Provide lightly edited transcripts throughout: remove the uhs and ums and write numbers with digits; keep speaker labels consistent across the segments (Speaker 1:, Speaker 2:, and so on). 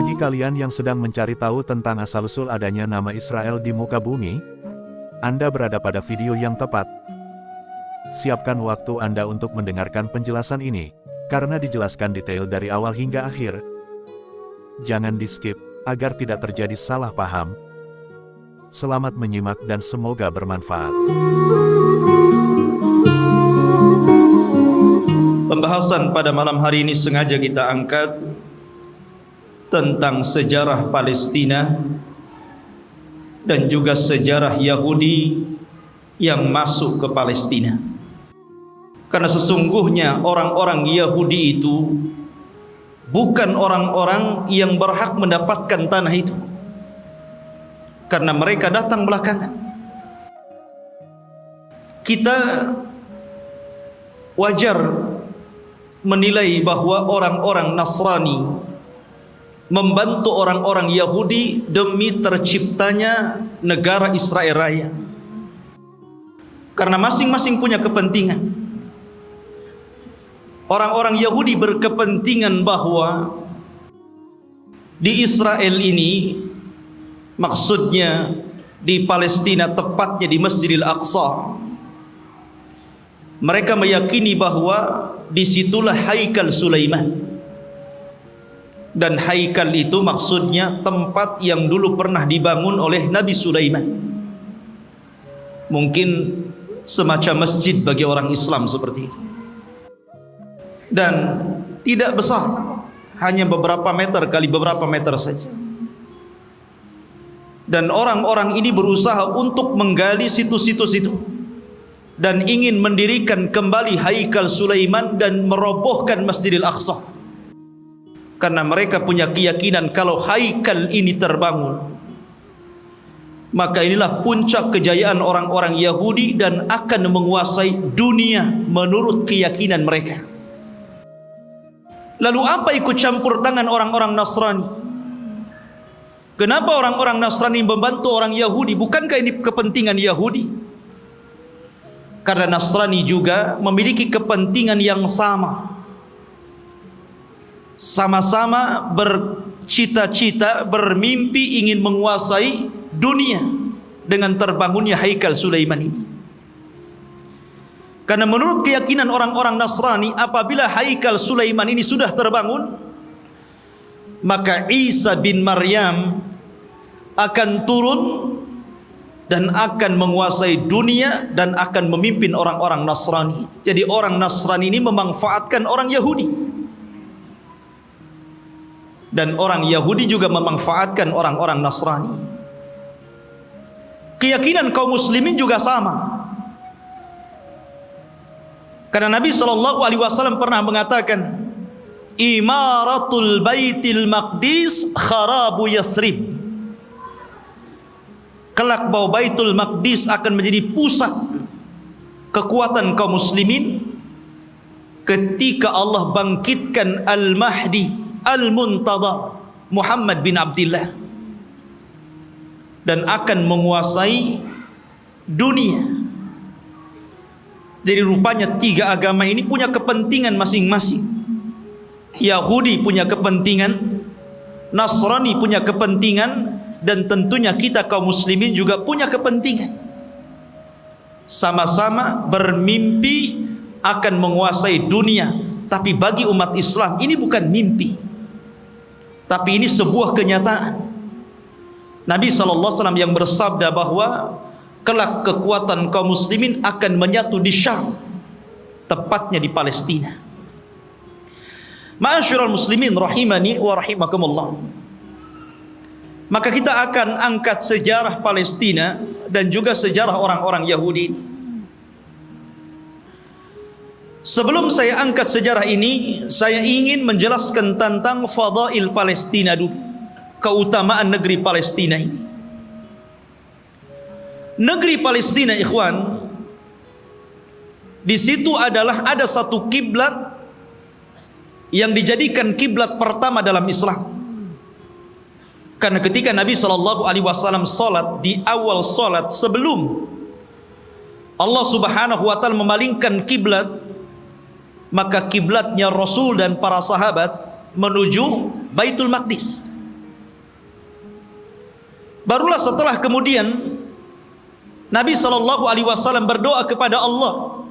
Speaker 1: Bagi kalian yang sedang mencari tahu tentang asal-usul adanya nama Israel di muka bumi, Anda berada pada video yang tepat. Siapkan waktu Anda untuk mendengarkan penjelasan ini, karena dijelaskan detail dari awal hingga akhir. Jangan di-skip, agar tidak terjadi salah paham. Selamat menyimak dan semoga bermanfaat.
Speaker 2: Pembahasan pada malam hari ini sengaja kita angkat tentang sejarah Palestina dan juga sejarah Yahudi yang masuk ke Palestina. Karena sesungguhnya orang-orang Yahudi itu bukan orang-orang yang berhak mendapatkan tanah itu, karena mereka datang belakangan. Kita wajar menilai bahwa orang-orang Nasrani membantu orang-orang Yahudi demi terciptanya negara Israel Raya, karena masing-masing punya kepentingan. Orang-orang Yahudi berkepentingan bahwa di Israel ini, maksudnya di Palestina, tepatnya di Masjidil Aqsa, mereka meyakini bahwa disitulah Haikal Sulaiman. Dan Haikal itu maksudnya tempat yang dulu pernah dibangun oleh Nabi Sulaiman. Mungkin semacam masjid bagi orang Islam seperti itu. Dan tidak besar, hanya beberapa meter kali beberapa meter saja. Dan orang-orang ini berusaha untuk menggali situs-situs itu dan ingin mendirikan kembali Haikal Sulaiman dan merobohkan Masjidil Aqsa, karena mereka punya keyakinan kalau Haikal ini terbangun, maka inilah puncak kejayaan orang-orang Yahudi dan akan menguasai dunia menurut keyakinan mereka. Lalu apa ikut campur tangan orang-orang Nasrani? Kenapa orang-orang Nasrani membantu orang Yahudi? Bukankah ini kepentingan Yahudi? Karena Nasrani juga memiliki kepentingan yang sama. Sama-sama bercita-cita, bermimpi ingin menguasai dunia dengan terbangunnya Haikal Sulaiman ini. Karena menurut keyakinan orang-orang Nasrani, apabila Haikal Sulaiman ini sudah terbangun, maka Isa bin Maryam akan turun dan akan menguasai dunia dan akan memimpin orang-orang Nasrani. Jadi orang Nasrani ini memanfaatkan orang Yahudi, dan orang Yahudi juga memanfaatkan orang-orang Nasrani. Keyakinan kaum muslimin juga sama. Karena Nabi SAW pernah mengatakan, Imaratul Baitil Maqdis kharabu Yathrib. Kelak bahwa Baitul Maqdis akan menjadi pusat kekuatan kaum muslimin ketika Allah bangkitkan Al-Mahdi Al-Muntadha Muhammad bin Abdullah, dan akan menguasai dunia. Jadi rupanya tiga agama ini punya kepentingan masing-masing. Yahudi punya kepentingan, Nasrani punya kepentingan, dan tentunya kita kaum muslimin juga punya kepentingan. Sama-sama bermimpi akan menguasai dunia. Tapi bagi umat Islam ini bukan mimpi, tapi ini sebuah kenyataan. Nabi SAW yang bersabda bahwa kelak kekuatan kaum muslimin akan menyatu di Syam, tepatnya di Palestina. Ma'asyiral muslimin rahimani wa rahimakumullah. Maka kita akan angkat sejarah Palestina dan juga sejarah orang-orang Yahudi ini. Sebelum saya angkat sejarah ini, saya ingin menjelaskan tentang fadail Palestina dulu, keutamaan negeri Palestina ini. Negeri Palestina, ikhwan, di situ ada satu kiblat yang dijadikan kiblat pertama dalam Islam. Karena ketika Nabi SAW salat, di awal salat sebelum Allah Subhanahu wa taala memalingkan kiblat, maka kiblatnya Rasul dan para sahabat menuju Baitul Maqdis. Barulah setelah kemudian Nabi SAW berdoa kepada Allah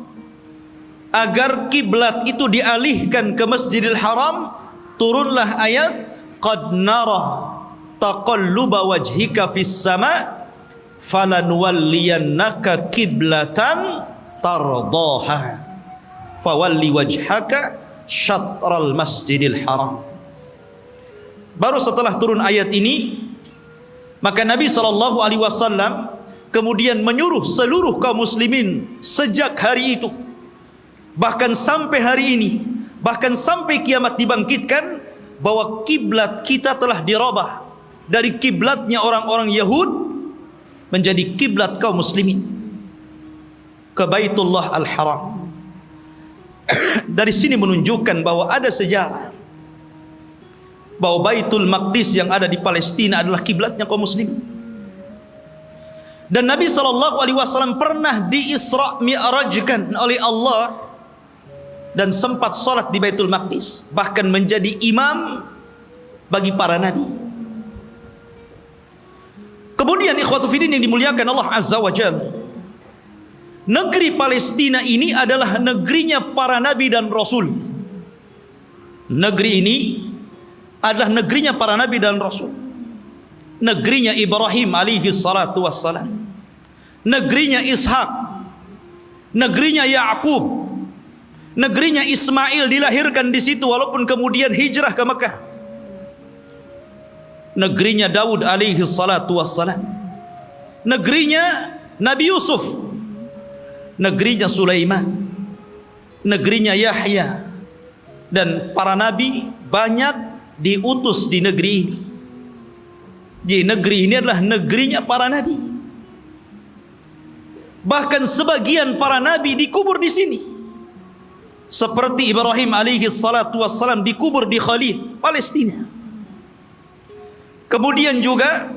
Speaker 2: agar kiblat itu dialihkan ke Masjidil Haram, turunlah ayat qad nara taqalluba wajhika fis sama falanuwalliyannaka kiblatan tardaha fawalli wajhaka syatral Masjidil Haram. Baru setelah turun ayat ini, maka Nabi SAW kemudian menyuruh seluruh kaum muslimin sejak hari itu, bahkan sampai hari ini, bahkan sampai kiamat dibangkitkan, bahwa kiblat kita telah dirubah dari kiblatnya orang-orang Yahud menjadi kiblat kaum muslimin ke Baitullah Al-Haram. Dari sini menunjukkan bahwa ada sejarah bahwa Baitul Maqdis yang ada di Palestina adalah kiblatnya kaum muslimin. Dan Nabi SAW pernah di-Isra' Mi'rajkan oleh Allah dan sempat salat di Baitul Maqdis, bahkan menjadi imam bagi para nabi. Kemudian ikhwatu fiddin yang dimuliakan Allah Azza wa Jalla, negeri Palestina ini adalah negerinya para nabi dan rasul. Negeri ini adalah negerinya para nabi dan rasul. Negerinya Ibrahim alaihi salatu wassalam, negerinya Ishak, negerinya Ya'qub, negerinya Ismail dilahirkan di situ walaupun kemudian hijrah ke Mekah. Negerinya Daud alaihi salatu wassalam, negerinya Nabi Yusuf, negerinya Sulaiman, negerinya Yahya, dan para nabi banyak diutus di negeri ini. Jadi negeri ini adalah negerinya para nabi. Bahkan sebagian para nabi dikubur di sini. Seperti Ibrahim alaihi salatu wassalam dikubur di Khalil, Palestina. Kemudian juga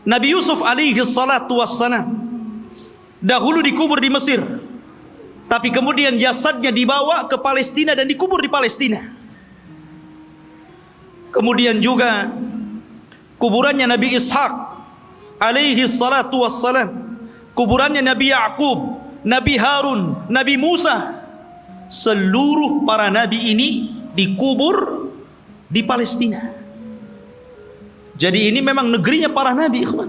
Speaker 2: Nabi Yusuf alaihi salatu wassalam dahulu dikubur di Mesir, tapi kemudian jasadnya dibawa ke Palestina dan dikubur di Palestina. Kemudian juga kuburannya Nabi Ishak alaihi salatu wassalam, kuburannya Nabi Ya'qub, Nabi Harun, Nabi Musa, seluruh para nabi ini dikubur di Palestina. Jadi ini memang negerinya para nabi, ikhwan.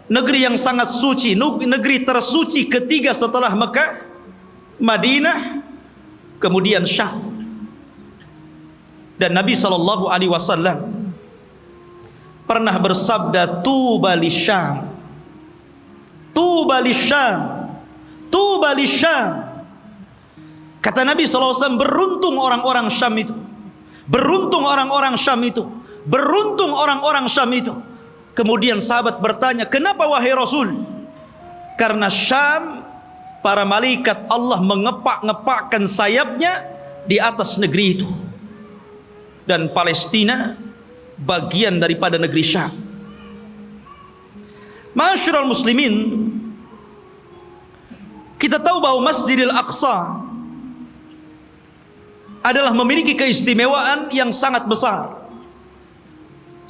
Speaker 2: Negeri yang sangat suci, negeri tersuci ketiga setelah Mekah, Madinah, kemudian Syam. Dan Nabi SAW pernah bersabda, Tuba lisyam, Tuba lisyam, Tuba lisyam. Kata Nabi SAW, beruntung orang-orang Syam itu, beruntung orang-orang Syam itu, beruntung orang-orang Syam itu. Kemudian sahabat bertanya, kenapa wahai Rasul? Karena Syam, para malaikat Allah mengepak-ngepakkan sayapnya di atas negeri itu. Dan Palestina bagian daripada negeri Syam. Ma'asyiral muslimin, kita tahu bahwa Masjidil Aqsa adalah memiliki keistimewaan yang sangat besar.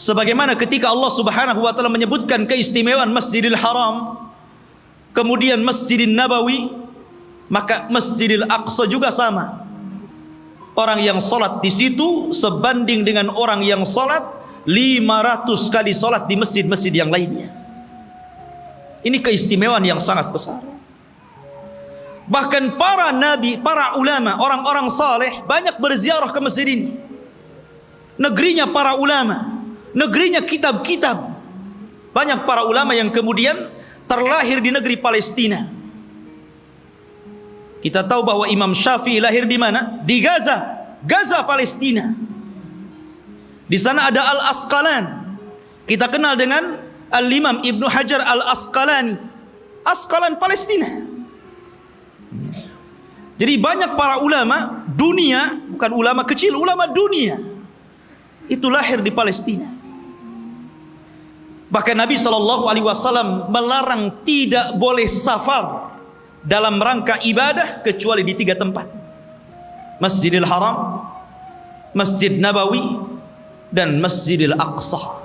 Speaker 2: Sebagaimana ketika Allah Subhanahu wa taala menyebutkan keistimewaan Masjidil Haram, kemudian Masjidin Nabawi, maka Masjidil Aqsa juga sama. Orang yang salat di situ sebanding dengan orang yang salat 500 kali salat di masjid-masjid yang lainnya. Ini keistimewaan yang sangat besar. Bahkan para nabi, para ulama, orang-orang saleh banyak berziarah ke masjid ini. Negerinya para ulama, negerinya kitab-kitab. Banyak para ulama yang kemudian terlahir di negeri Palestina. Kita tahu bahwa Imam Syafi'i lahir di mana? Di Gaza, Gaza Palestina. Di sana ada Al-Asqalan. Kita kenal dengan Al-Imam Ibnu Hajar Al-Asqalani. Asqalan Palestina. Jadi banyak para ulama dunia, bukan ulama kecil, ulama dunia, itu lahir di Palestina. Bahkan Nabi SAW melarang tidak boleh safar dalam rangka ibadah kecuali di 3 tempat: Masjidil Haram, Masjid Nabawi, dan Masjidil Aqsa.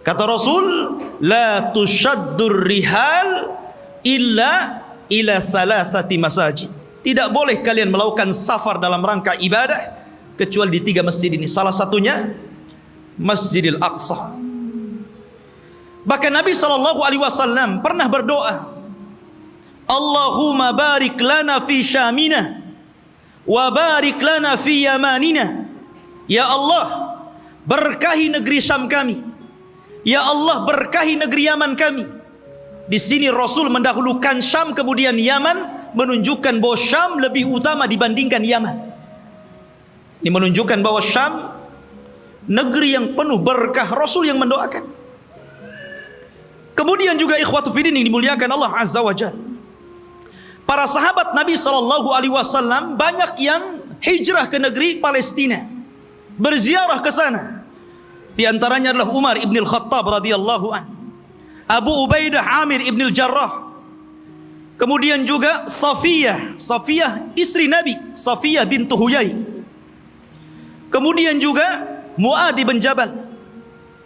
Speaker 2: Kata Rasul, la tushaddur rihal illa ila thalathati masajid. Tidak boleh kalian melakukan safar dalam rangka ibadah kecuali di 3 masjid ini. Salah satunya Masjidil Aqsa. Bahkan Nabi SAW pernah berdoa, Allahumma barik lana fi syamina wa barik lana fi yamanina. Ya Allah, berkahi negeri Syam kami. Ya Allah, berkahi negeri Yaman kami. Di sini Rasul mendahulukan Syam kemudian Yaman, menunjukkan bahwa Syam lebih utama dibandingkan Yaman. Ini menunjukkan bahwa Syam negeri yang penuh berkah, Rasul yang mendoakan. Kemudian juga ikhwatu fiddin yang dimuliakan Allah Azza wa Jalla, para sahabat Nabi SAW banyak yang hijrah ke negeri Palestina, berziarah ke sana. Di antaranya adalah Umar ibn al-Khattab radhiyallahu an, Abu Ubaidah Amir ibn al-Jarrah, kemudian juga Safiyah istri Nabi, Safiyah bintu Huyai, kemudian juga Mu'ad ibn Jabal,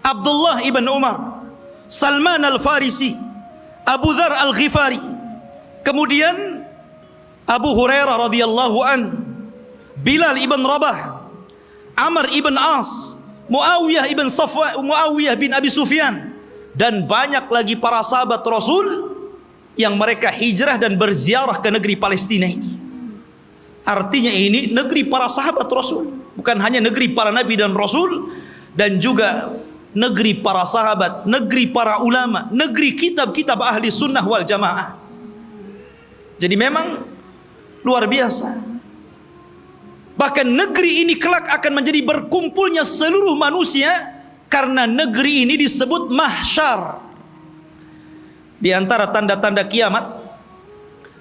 Speaker 2: Abdullah ibn Umar, Salman al-Farisi, Abu Dhar al-Ghifari, kemudian Abu Hurairah radhiyallahu an, Bilal ibn Rabah, Amr ibn As, Muawiyah bin Abi Sufyan, dan banyak lagi para sahabat Rasul yang mereka hijrah dan berziarah ke negeri Palestina ini. Artinya ini negeri para sahabat Rasul, bukan hanya negeri para nabi dan rasul, dan juga negeri para sahabat, negeri para ulama, negeri kitab-kitab ahli sunnah wal jamaah. Jadi memang luar biasa. Bahkan negeri ini kelak akan menjadi berkumpulnya seluruh manusia, karena negeri ini disebut mahsyar. Di antara tanda-tanda kiamat,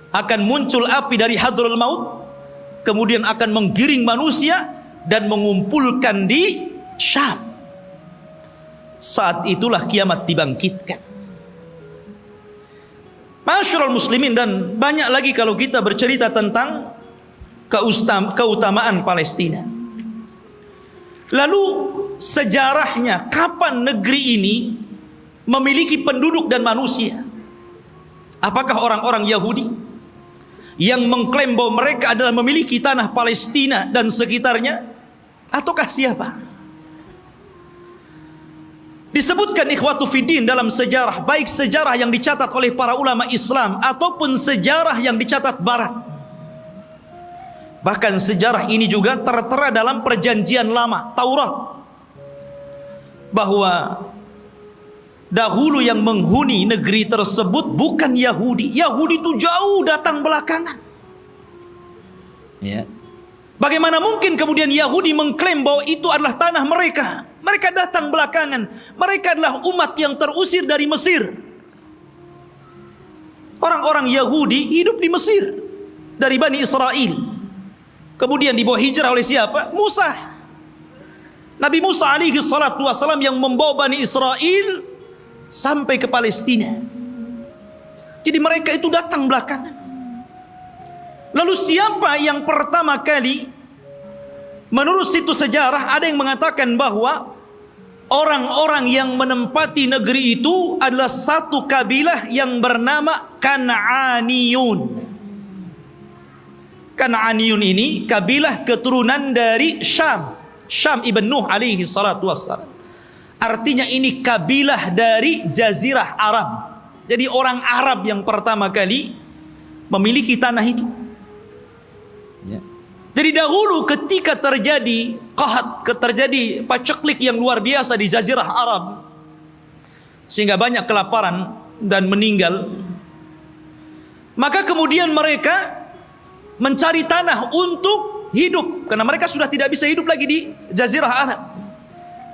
Speaker 2: akan muncul api dari Hadraul Maut, kemudian akan menggiring manusia dan mengumpulkan di Syam. Saat itulah kiamat dibangkitkan. Masyarul muslimin, dan banyak lagi kalau kita bercerita tentang keutamaan Palestina. Lalu sejarahnya, kapan negeri ini memiliki penduduk dan manusia? Apakah orang-orang Yahudi yang mengklaim bahwa mereka adalah memiliki tanah Palestina dan sekitarnya, ataukah siapa? Disebutkan ikhwatu fiddin dalam sejarah, baik sejarah yang dicatat oleh para ulama Islam ataupun sejarah yang dicatat Barat. Bahkan sejarah ini juga tertera dalam perjanjian lama, Taurat, bahwa dahulu yang menghuni negeri tersebut bukan Yahudi. Yahudi itu jauh datang belakangan. Ya. Bagaimana mungkin kemudian Yahudi mengklaim bahwa itu adalah tanah mereka? Mereka datang belakangan. Mereka adalah umat yang terusir dari Mesir. Orang-orang Yahudi hidup di Mesir dari Bani Israel. Kemudian dibawa hijrah oleh siapa? Musa. Nabi Musa alaihi salatu wassalam yang membawa Bani Israel sampai ke Palestina. Jadi mereka itu datang belakangan. Lalu siapa yang pertama kali? Menurut situs sejarah ada yang mengatakan bahwa orang-orang yang menempati negeri itu adalah satu kabilah yang bernama Kan'aniyun. Kan'aniyun ini kabilah keturunan dari Syam, Syam ibn Nuh alaihi salatu wassalam. Artinya ini kabilah dari Jazirah Arab. Jadi orang Arab yang pertama kali memiliki tanah itu. Ya. Jadi dahulu ketika terjadi qahat, terjadi paceklik yang luar biasa di Jazirah Arab, sehingga banyak kelaparan dan meninggal, maka kemudian mereka mencari tanah untuk hidup, karena mereka sudah tidak bisa hidup lagi di Jazirah Arab.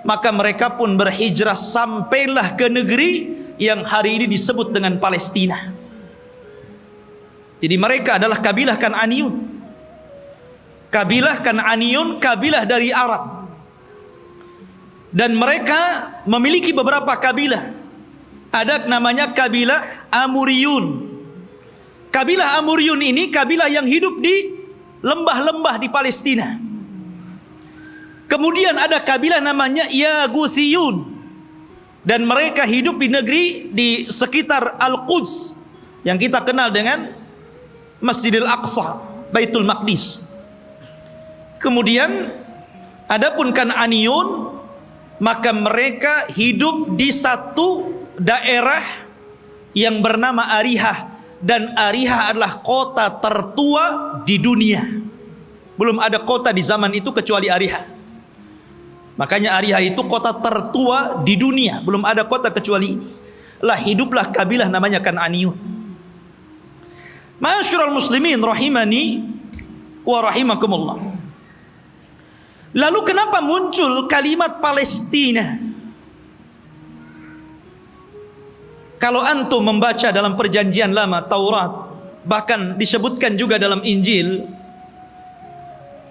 Speaker 2: Maka mereka pun berhijrah sampailah ke negeri yang hari ini disebut dengan Palestina. Jadi mereka adalah kabilah Kan'aniyun. Kabilah Kan'aniyun, kabilah dari Arab. Dan mereka memiliki beberapa kabilah. Ada namanya kabilah Amuriyun. Kabilah Amuriyun ini kabilah yang hidup di lembah-lembah di Palestina. Kemudian ada kabilah namanya Yaguthiyun. Dan mereka hidup di negeri di sekitar Al-Quds yang kita kenal dengan Masjidil Aqsa, Baitul Maqdis. Kemudian adapun Kan'aniyun, maka mereka hidup di satu daerah yang bernama Arihah, dan Arihah adalah kota tertua di dunia. Belum ada kota di zaman itu kecuali Arihah. Makanya Arihah itu kota tertua di dunia, belum ada kota kecuali ini. Lah hiduplah kabilah namanya Kan'aniyun. Ma'asyiral muslimin rahimani wa rahimakumullah. Lalu kenapa muncul kalimat Palestina? Kalau antum membaca dalam perjanjian lama Taurat, bahkan disebutkan juga dalam Injil,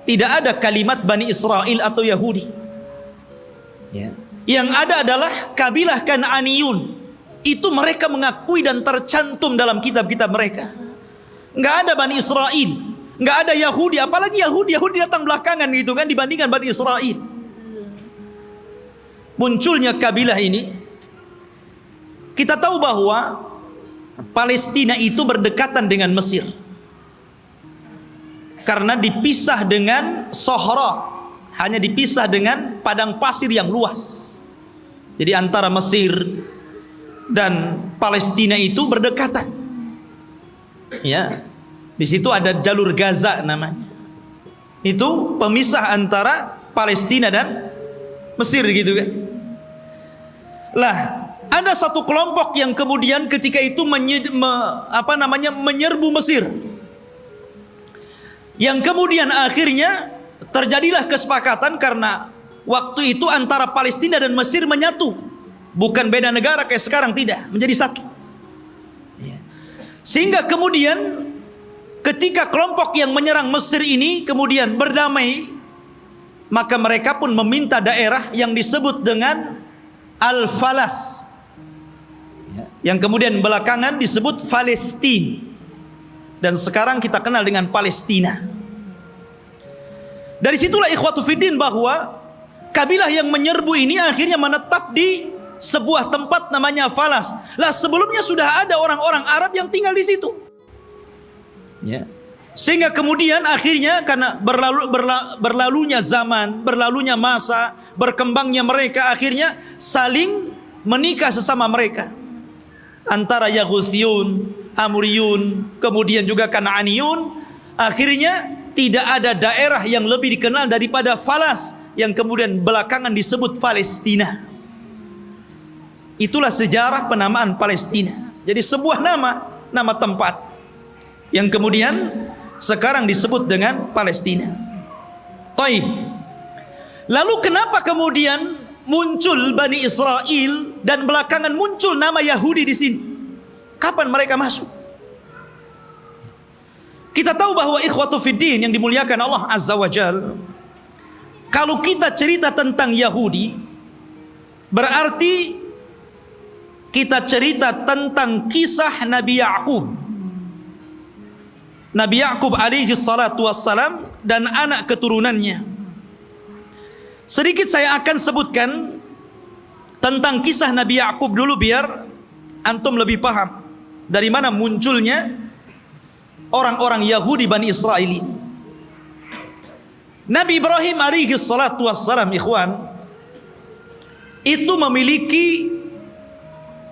Speaker 2: tidak ada kalimat Bani Israel atau Yahudi. Yang ada adalah kabilah Kan'aniyun. Itu mereka mengakui dan tercantum dalam kitab-kitab mereka. Nggak ada Bani Israel, nggak ada Yahudi. Apalagi Yahudi datang belakangan gitu kan dibandingkan Bani Israel. Munculnya kabilah ini, kita tahu bahwa Palestina itu berdekatan dengan Mesir karena dipisah dengan Sohra, hanya dipisah dengan padang pasir yang luas. Jadi antara Mesir dan Palestina itu berdekatan. Ya, di situ ada jalur Gaza namanya. Itu pemisah antara Palestina dan Mesir gitu kan. Lah, ada satu kelompok yang kemudian ketika itu menyerbu Mesir. Yang kemudian akhirnya terjadilah kesepakatan karena waktu itu antara Palestina dan Mesir menyatu, bukan beda negara kayak sekarang, tidak, menjadi satu. Sehingga kemudian ketika kelompok yang menyerang Mesir ini kemudian berdamai, maka mereka pun meminta daerah yang disebut dengan Al-Falas, yang kemudian belakangan disebut Palestina, dan sekarang kita kenal dengan Palestina. Dari situlah ikhwatu fiddin bahwa kabilah yang menyerbu ini akhirnya menetap di sebuah tempat namanya Falas. Lah sebelumnya sudah ada orang-orang Arab yang tinggal di situ. Ya. Sehingga kemudian akhirnya karena berlalunya zaman, berlalunya masa, berkembangnya mereka, akhirnya saling menikah sesama mereka. Antara Yaghuthiyun, Amuriyun, kemudian juga Kan'aniyun. Akhirnya tidak ada daerah yang lebih dikenal daripada Falas, yang kemudian belakangan disebut Palestina. Itulah sejarah penamaan Palestina. Jadi sebuah nama tempat yang kemudian sekarang disebut dengan Palestina. Taib. Lalu kenapa kemudian muncul Bani Israel dan belakangan muncul nama Yahudi di sini? Kapan mereka masuk? Kita tahu bahwa ikhwatu fiddin yang dimuliakan Allah Azza wa Jal, kalau kita cerita tentang Yahudi, berarti kita cerita tentang kisah Nabi Ya'qub. Nabi Ya'qub alaihi salatu wassalam dan anak keturunannya. Sedikit saya akan sebutkan tentang kisah Nabi Ya'qub dulu biar antum lebih paham dari mana munculnya orang-orang Yahudi Bani Israel ini. Nabi Ibrahim alaihi salatu wassalam, ikhwan, itu memiliki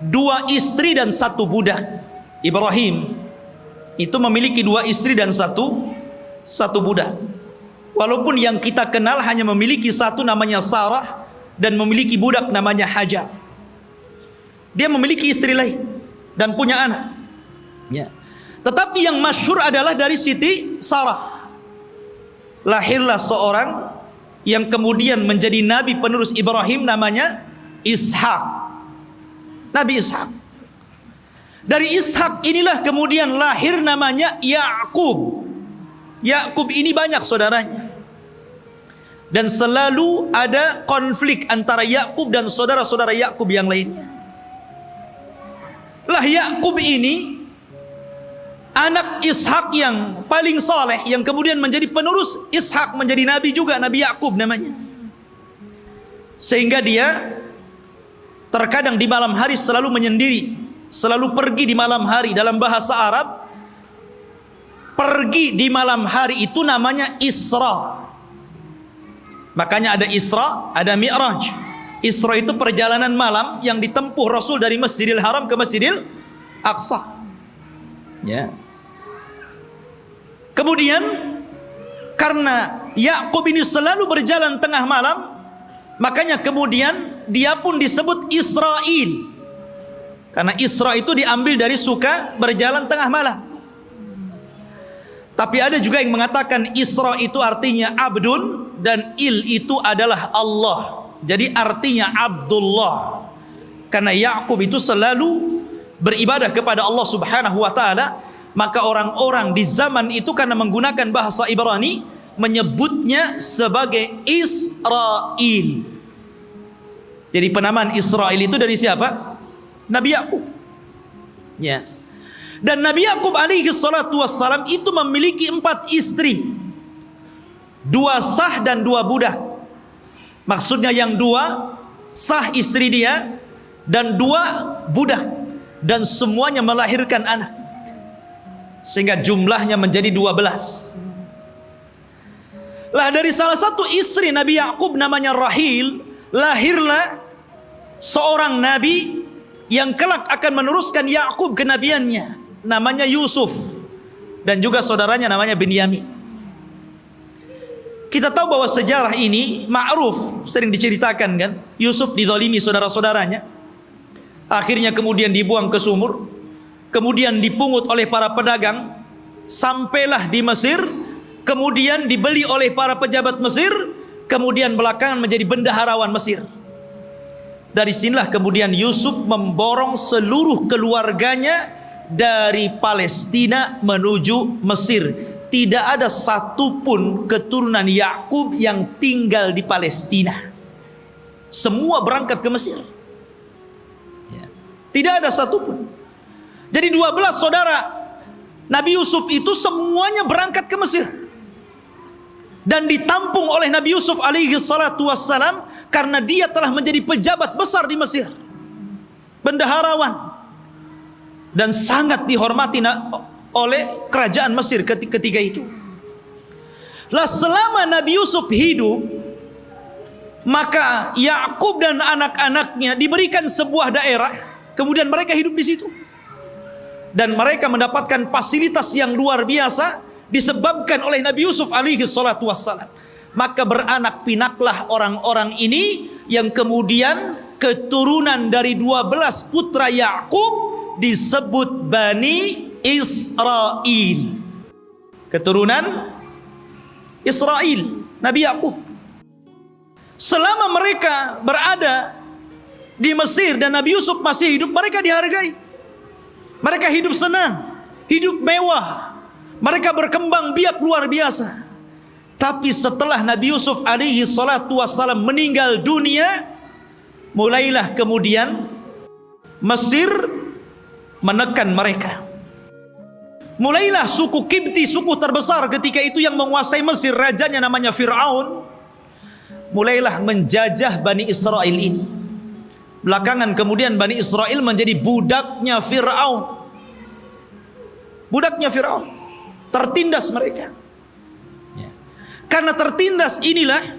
Speaker 2: 2 istri dan 1 budak. Ibrahim itu memiliki 2 istri dan 1 budak. Walaupun yang kita kenal hanya memiliki 1 namanya Sarah dan memiliki budak namanya Hajar. Dia memiliki istri lain dan punya anak. Ya. Tetapi yang masyhur adalah dari Siti Sarah. Lahirlah seorang yang kemudian menjadi nabi penerus Ibrahim, namanya Ishak. Nabi Ishak. Dari Ishak inilah kemudian lahir namanya Ya'qub. Ya'qub ini banyak saudaranya. Dan selalu ada konflik antara Ya'qub dan saudara-saudara Ya'qub yang lainnya. Lah Ya'qub ini anak Ishak yang paling saleh, yang kemudian menjadi penerus Ishak, menjadi nabi juga, Nabi Ya'qub namanya. Sehingga dia terkadang di malam hari selalu menyendiri, selalu pergi di malam hari. Dalam bahasa Arab, pergi di malam hari itu namanya Isra. Makanya ada Isra, ada Mi'raj. Isra itu perjalanan malam yang ditempuh Rasul dari Masjidil Haram ke Masjidil Aqsa. Ya. Kemudian karena Yakub ini selalu berjalan tengah malam, makanya kemudian dia pun disebut Israil. Karena Isra itu diambil dari suka berjalan tengah malam. Tapi ada juga yang mengatakan Isra itu artinya abdun dan il itu adalah Allah. Jadi artinya Abdullah. Karena Yakub itu selalu beribadah kepada Allah Subhanahu wa taala, maka orang-orang di zaman itu karena menggunakan bahasa Ibrani menyebutnya sebagai Israil. Jadi penamaan Israil itu dari siapa? Nabi Yakub. Ya. Dan Nabi Yakub alaihi salatu wassalam itu memiliki 4 istri. 2 sah dan 2 budak. Maksudnya yang 2 sah istri dia dan 2 budak, dan semuanya melahirkan anak, sehingga jumlahnya menjadi 12. Lah dari salah satu istri Nabi Yakub namanya Rahil, lahirlah seorang nabi yang kelak akan meneruskan Yakub kenabiannya, namanya Yusuf, dan juga saudaranya namanya Binyamin. Kita tahu bahwa sejarah ini ma'ruf, sering diceritakan kan. Yusuf dizalimi saudara-saudaranya, akhirnya kemudian dibuang ke sumur, kemudian dipungut oleh para pedagang, sampailah di Mesir, kemudian dibeli oleh para pejabat Mesir, kemudian belakangan menjadi bendaharawan Mesir. Dari sinilah kemudian Yusuf memborong seluruh keluarganya dari Palestina menuju Mesir. Tidak ada satupun keturunan Yakub yang tinggal di Palestina. Semua berangkat ke Mesir. Ya. Tidak ada satupun. Jadi 12 saudara Nabi Yusuf itu semuanya berangkat ke Mesir. Dan ditampung oleh Nabi Yusuf alaihi salatu wassalam karena dia telah menjadi pejabat besar di Mesir. Bendaharawan. Dan sangat dihormati oleh kerajaan Mesir ketika itu. Lah selama Nabi Yusuf hidup, maka Yakub dan anak-anaknya diberikan sebuah daerah, kemudian mereka hidup di situ. Dan mereka mendapatkan fasilitas yang luar biasa disebabkan oleh Nabi Yusuf alaihi salatu wassalam. Maka beranak pinaklah orang-orang ini yang kemudian keturunan dari 12 putra Yakub disebut Bani Israil. Keturunan Israil, Nabi Yakub. Selama mereka berada di Mesir dan Nabi Yusuf masih hidup, mereka dihargai. Mereka hidup senang, hidup mewah. Mereka berkembang biak luar biasa. Tapi setelah Nabi Yusuf alaihi salatu wassalam meninggal dunia, mulailah kemudian Mesir menekan mereka. Mulailah suku Kipti, suku terbesar ketika itu yang menguasai Mesir, rajanya namanya Fir'aun, mulailah menjajah Bani Israel ini. Belakangan kemudian Bani Israel menjadi budaknya Fir'aun. Budaknya Fir'aun. Tertindas mereka. Karena tertindas inilah,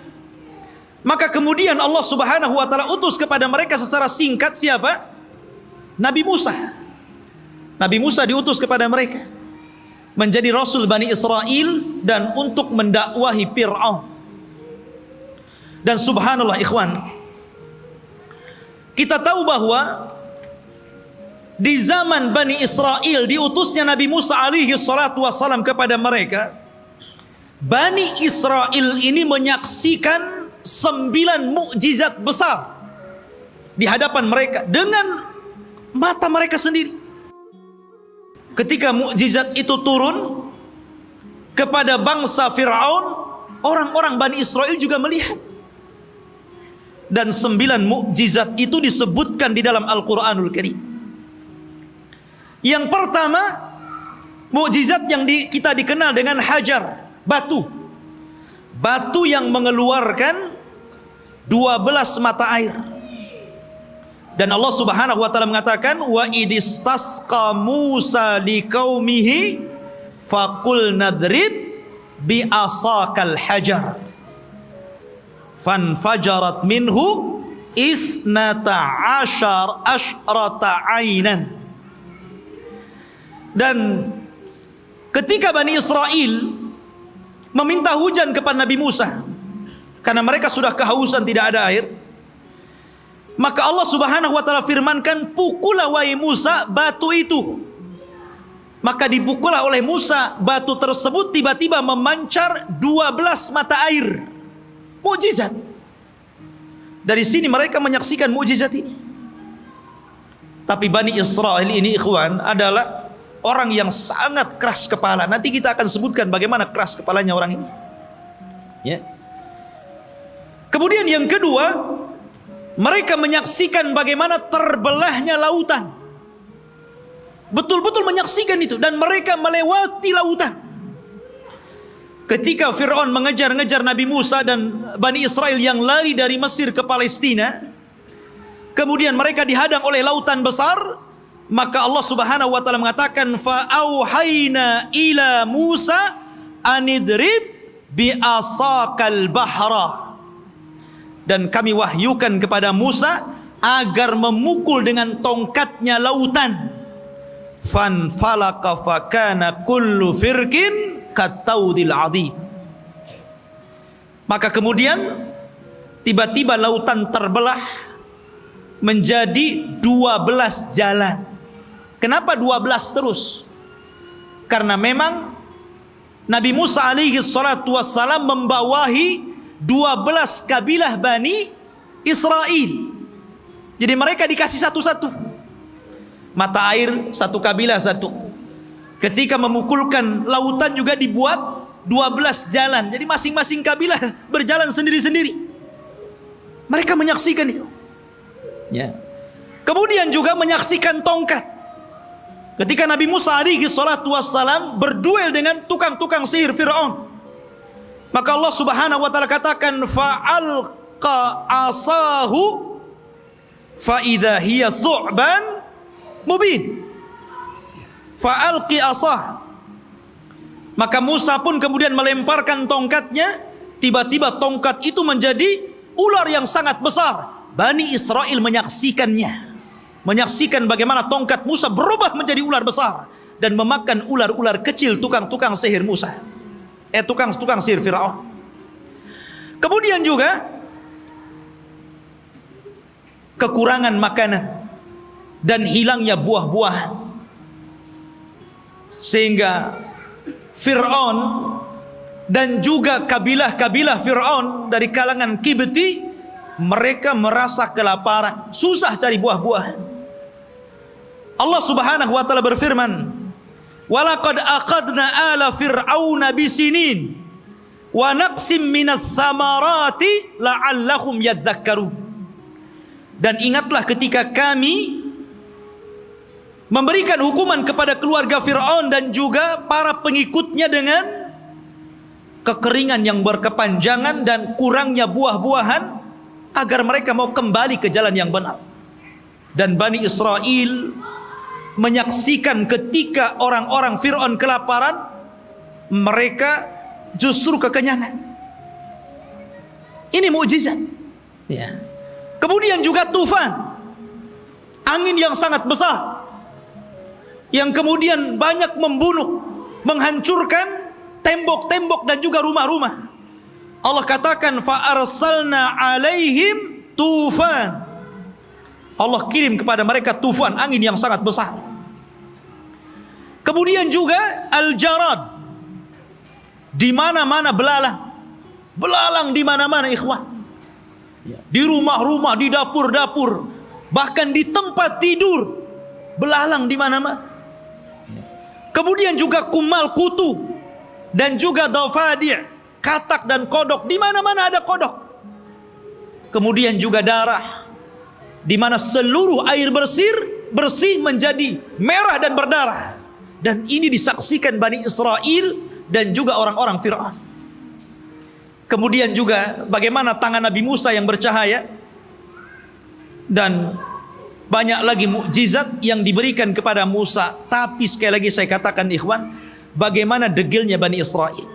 Speaker 2: maka kemudian Allah Subhanahu wa ta'ala utus kepada mereka secara singkat siapa? Nabi Musa. Nabi Musa diutus kepada mereka menjadi Rasul Bani Israel dan untuk mendakwahi Fir'aun. Dan subhanallah ikhwan, kita tahu bahwa di zaman Bani Israel diutusnya Nabi Musa alaihi salatu wassalam kepada mereka, Bani Israel ini menyaksikan 9 mukjizat besar di hadapan mereka dengan mata mereka sendiri. Ketika mukjizat itu turun kepada bangsa Fir'aun, orang-orang Bani Israel juga melihat. Dan 9 mukjizat itu disebutkan di dalam Al-Quranul Karim. Yang pertama, mukjizat yang kita dikenal dengan Hajar, batu. Batu yang mengeluarkan 12 mata air. Dan Allah Subhanahu wa taala mengatakan, wa idistasqa Musa liqaumihi faqul nadrib bi asakal hajar fanfajarat minhu isnata asyrata ainan. Dan ketika Bani Israel meminta hujan kepada Nabi Musa karena mereka sudah kehausan, tidak ada air, maka Allah Subhanahu wa taala firmankan, pukullah wahai Musa batu itu. Maka dipukullah oleh Musa batu tersebut, tiba-tiba memancar 12 mata air. Mukjizat. Dari sini mereka menyaksikan mukjizat ini. Tapi Bani Israel ini, ikhwan, adalah orang yang sangat keras kepala. Nanti kita akan sebutkan bagaimana keras kepalanya orang ini. Ya. Kemudian yang kedua, mereka menyaksikan bagaimana terbelahnya lautan. Betul-betul menyaksikan itu, dan mereka melewati lautan. Ketika Fir'aun mengejar-ngejar Nabi Musa dan Bani Israel yang lari dari Mesir ke Palestina, kemudian mereka dihadang oleh lautan besar, maka Allah Subhanahu wa taala mengatakan, fa auhayna ila Musa anidrib bi asakal bahra. Dan kami wahyukan kepada Musa agar memukul dengan tongkatnya lautan. Fanfalaka fakana kullu firqin kataudil adhim. Maka kemudian tiba-tiba lautan terbelah menjadi 12 jalan. Kenapa 12 terus? Karena memang Nabi Musa alaihi salatu wassalam membawahi 12 kabilah Bani Israel. Jadi mereka dikasih satu-satu. Mata air satu kabilah satu. Ketika memukulkan lautan juga dibuat 12 jalan. Jadi masing-masing kabilah berjalan sendiri-sendiri. Mereka menyaksikan itu. Ya. Kemudian juga menyaksikan tongkat. Ketika Nabi Musa alaihi salatu wassalam berduel dengan tukang-tukang sihir Fir'aun, maka Allah Subhanahu wa taala katakan, fa'alqa asahu fa idza hiya thu'ban mubin. Fa'alqi asah. Maka Musa pun kemudian melemparkan tongkatnya, tiba-tiba tongkat itu menjadi ular yang sangat besar. Bani Israel menyaksikannya, menyaksikan bagaimana tongkat Musa berubah menjadi ular besar dan memakan ular-ular kecil tukang-tukang sihir Musa, tukang-tukang sihir Firaun. Kemudian juga kekurangan makanan dan hilangnya buah-buahan, sehingga Fir'aun dan juga kabilah-kabilah Fir'aun dari kalangan Kibti, mereka merasa kelaparan, susah cari buah-buahan. Allah Subhanahu wa taala berfirman, walaqad aqadna ala fir'auna bisinin wa naqsim minas thamarati la'allahum yadhakkarun. Dan ingatlah ketika kami memberikan hukuman kepada keluarga Fir'aun dan juga para pengikutnya dengan kekeringan yang berkepanjangan dan kurangnya buah-buahan, agar mereka mau kembali ke jalan yang benar. Dan Bani Israel menyaksikan ketika orang-orang Fir'aun kelaparan, mereka justru kekenyangan. Ini mukjizat. Ya. Kemudian juga tufan, angin yang sangat besar, yang kemudian banyak membunuh, menghancurkan tembok-tembok dan juga rumah-rumah. Allah katakan, fa arsalna alaihim tufan. Allah kirim kepada mereka tufan, angin yang sangat besar. Kemudian juga al-jarad, di mana-mana belalang. Belalang di mana-mana, ikhwan. Di rumah-rumah, di dapur-dapur, bahkan di tempat tidur, belalang di mana-mana. Kemudian juga kumal kutu dan juga dafadi', katak dan kodok, di mana-mana ada kodok. Kemudian juga darah, di mana seluruh air bersih menjadi merah dan berdarah. Dan ini disaksikan Bani Israel dan juga orang-orang Fir'aun. Kemudian juga bagaimana tangan Nabi Musa yang bercahaya, dan banyak lagi mukjizat yang diberikan kepada Musa. Tapi sekali lagi saya katakan ikhwan, bagaimana degilnya Bani Israel.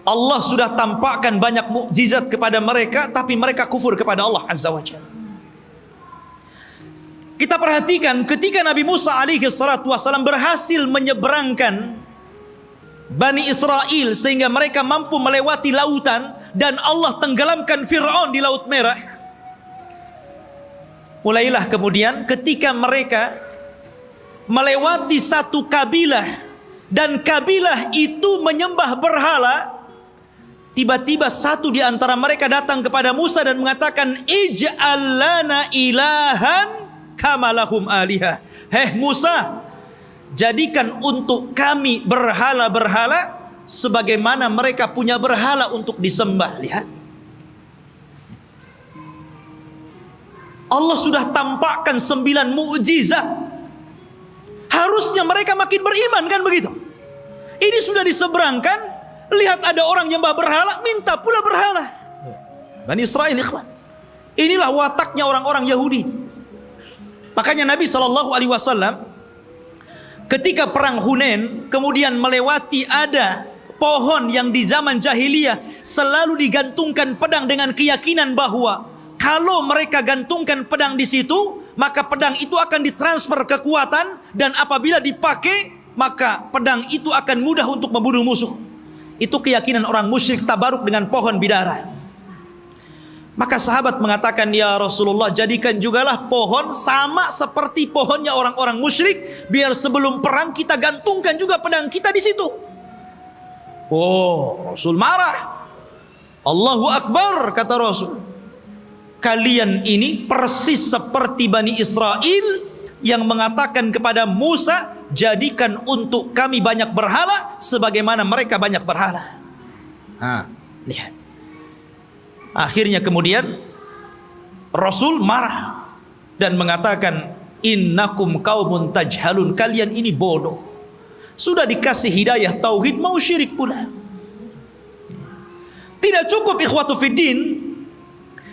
Speaker 2: Allah sudah tampakkan banyak mukjizat kepada mereka, tapi mereka kufur kepada Allah Azza wa Jalla. Kita perhatikan ketika Nabi Musa alaihi salatu wasallam berhasil menyeberangkan Bani Israel sehingga mereka mampu melewati lautan dan Allah tenggelamkan Fir'aun di Laut Merah. Mulailah kemudian ketika mereka melewati satu kabilah dan kabilah itu menyembah berhala, tiba-tiba satu di antara mereka datang kepada Musa dan mengatakan, ij'al lana ilahan kama lahum alihah. Heh Musa, jadikan untuk kami berhala-berhala sebagaimana mereka punya berhala untuk disembah. Lihat, Allah sudah tampakkan 9 mukjizat. Harusnya mereka makin beriman, kan begitu? Ini sudah diseberangkan, lihat ada orang nyembah berhala, minta pula berhala. Bani Israel, ikhwan. Inilah wataknya orang-orang Yahudi. Makanya Nabi SAW ketika perang Hunain kemudian melewati ada pohon yang di zaman jahiliyah selalu digantungkan pedang dengan keyakinan bahwa kalau mereka gantungkan pedang di situ, maka pedang itu akan ditransfer kekuatan dan apabila dipakai maka pedang itu akan mudah untuk membunuh musuh. Itu keyakinan orang musyrik tabaruk dengan pohon bidara. Maka sahabat mengatakan, ya Rasulullah, jadikan jugalah pohon sama seperti pohonnya orang-orang musyrik, biar sebelum perang kita gantungkan juga pedang kita di situ. Oh, Rasul marah. Allahu Akbar, kata Rasul. Kalian ini persis seperti Bani Israel yang mengatakan kepada Musa, jadikan untuk kami banyak berhala sebagaimana mereka banyak berhala. Lihat. Akhirnya kemudian Rasul marah dan mengatakan, innakum qaumun tajhalun, kalian ini bodoh. Sudah dikasih hidayah tauhid mau syirik pula. Tidak cukup ikhwatu fiddin,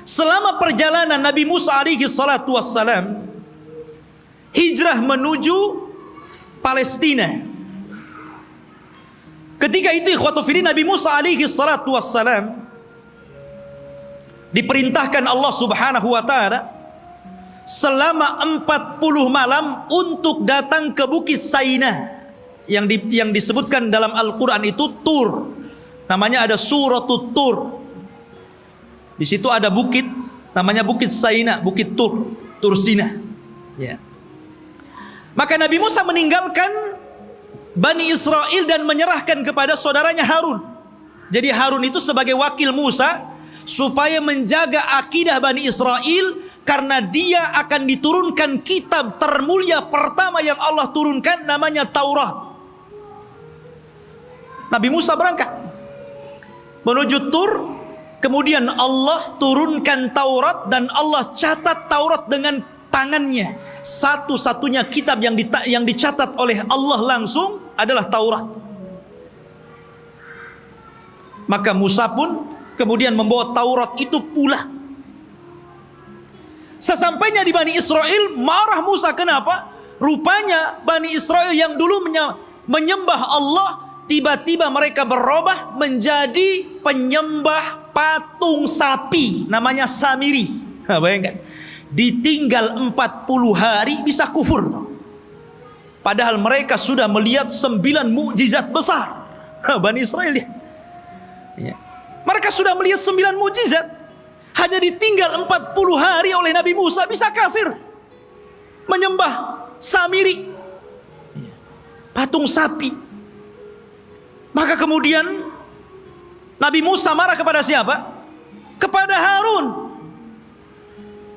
Speaker 2: selama perjalanan Nabi Musa alaihi salatu wassalam hijrah menuju Palestina. Ketika itu ikhwatu fiddin, Nabi Musa alaihi salatu wassalam diperintahkan Allah Subhanahu wa taala selama 40 malam untuk datang ke Bukit Saina yang disebutkan dalam Al-Qur'an itu Tur. Namanya ada Suratul Tur. Di situ ada bukit namanya Bukit Saina, Bukit Tur, Tur Sina. Ya. Maka Nabi Musa meninggalkan Bani Israel dan menyerahkan kepada saudaranya Harun. Jadi Harun itu sebagai wakil Musa supaya menjaga akidah Bani Israel, karena dia akan diturunkan kitab termulia pertama yang Allah turunkan, namanya Taurat. Nabi Musa berangkat menuju Tur, kemudian Allah turunkan Taurat dan Allah catat Taurat dengan tangannya. Satu-satunya kitab yang dicatat oleh Allah langsung adalah Taurat. Maka Musa pun kemudian membawa Taurat itu pulang. Sesampainya di Bani Israel, marah Musa. Kenapa? Rupanya Bani Israel yang dulu menyembah Allah, tiba-tiba mereka berubah menjadi penyembah patung sapi, namanya Samiri. Bayangkan, ditinggal 40 hari bisa kufur. Padahal mereka sudah melihat 9 mukjizat besar. Bani Israel ya. Mereka sudah melihat 9 mukjizat, hanya ditinggal 40 hari oleh Nabi Musa bisa kafir. Menyembah Samiri, patung sapi. Maka kemudian Nabi Musa marah kepada siapa? Kepada Harun.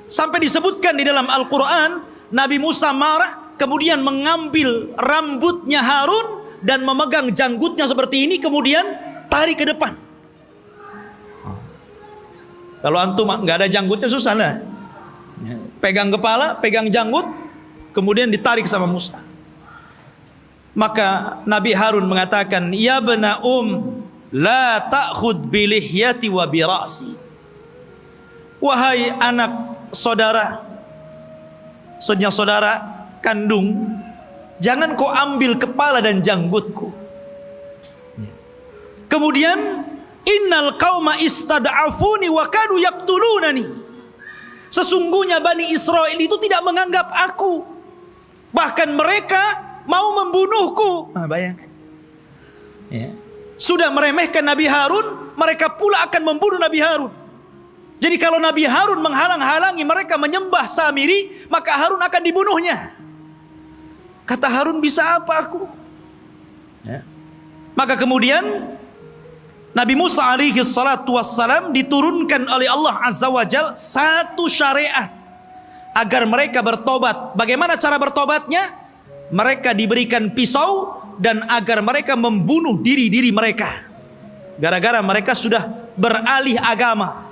Speaker 2: Sampai disebutkan di dalam Al-Quran, Nabi Musa marah, kemudian mengambil rambutnya Harun dan memegang janggutnya seperti ini, kemudian tarik ke depan. Kalau antum nggak ada janggutnya susah lah. Pegang kepala, pegang janggut, kemudian ditarik sama Musa. Maka Nabi Harun mengatakan, ya bena la ta'khud bilihyati wa bira'si. Wahai anak saudara, maksudnya saudara kandung, jangan kau ambil kepala dan janggutku. Kemudian, innal qauma istad'afuni wa kanu yaqtulunani. Sesungguhnya Bani Israel itu tidak menganggap aku, bahkan mereka mau membunuhku. Bayangkan. Ya. Sudah meremehkan Nabi Harun, mereka pula akan membunuh Nabi Harun. Jadi kalau Nabi Harun menghalang-halangi mereka menyembah Samiri, maka Harun akan dibunuhnya. Kata Harun, bisa apa aku? Ya. Maka kemudian Nabi Musa alaihi salatu wassalam diturunkan oleh Allah Azza wa Jal satu syariat agar mereka bertobat. Bagaimana cara bertobatnya? Mereka diberikan pisau dan agar mereka membunuh diri-diri mereka. Gara-gara mereka sudah beralih agama,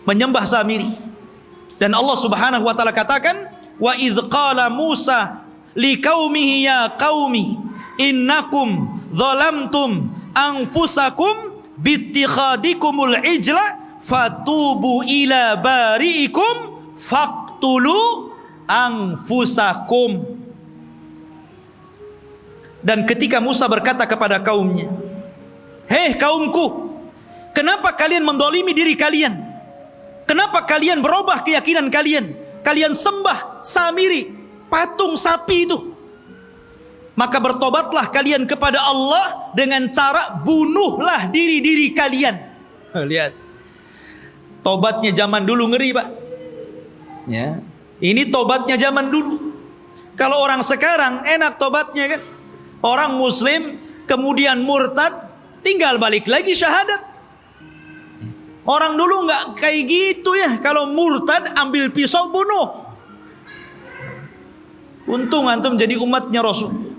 Speaker 2: menyembah Samiri. Dan Allah Subhanahu wa taala katakan, "Wa idz qala Musa liqaumihi ya qaumi innakum zalamtum anfusakum bittikhadikumul ijla fatubu ila bari'ikum faqtulu anfusakum." Dan ketika Musa berkata kepada kaumnya, "Hei kaumku, kenapa kalian mendolimi diri kalian? Kenapa kalian berubah keyakinan kalian? Kalian sembah Samiri, patung sapi itu. Maka bertobatlah kalian kepada Allah dengan cara bunuhlah diri-diri kalian." Lihat, tobatnya zaman dulu ngeri, Pak. Ya, ini tobatnya zaman dulu. Kalau orang sekarang enak tobatnya kan. Orang muslim kemudian murtad, tinggal balik lagi syahadat. Orang dulu nggak kayak gitu ya. Kalau murtad ambil pisau bunuh. Untung antum jadi umatnya Rasul.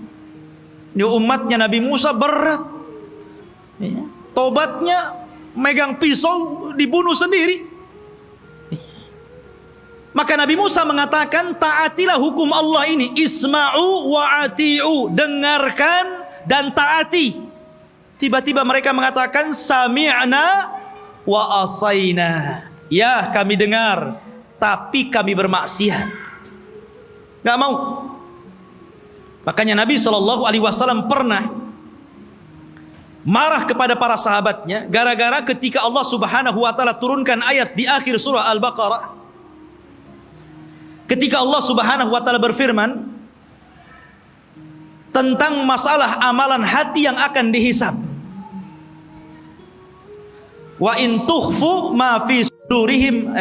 Speaker 2: Ini umatnya Nabi Musa berat. Tobatnya megang pisau dibunuh sendiri. Maka Nabi Musa mengatakan, taatilah hukum Allah ini. Isma'u wa ati'u. Dengarkan dan taati. Tiba-tiba mereka mengatakan, sami'na wa asayna. Ya, kami dengar, tapi kami bermaksiat. Gak mau. Makanya Nabi SAW pernah marah kepada para sahabatnya gara-gara ketika Allah Subhanahu wa taala turunkan ayat di akhir surah Al-Baqarah. Ketika Allah Subhanahu wa taala berfirman tentang masalah amalan hati yang akan dihisab. Wa in tukhfu ma fi sudurihim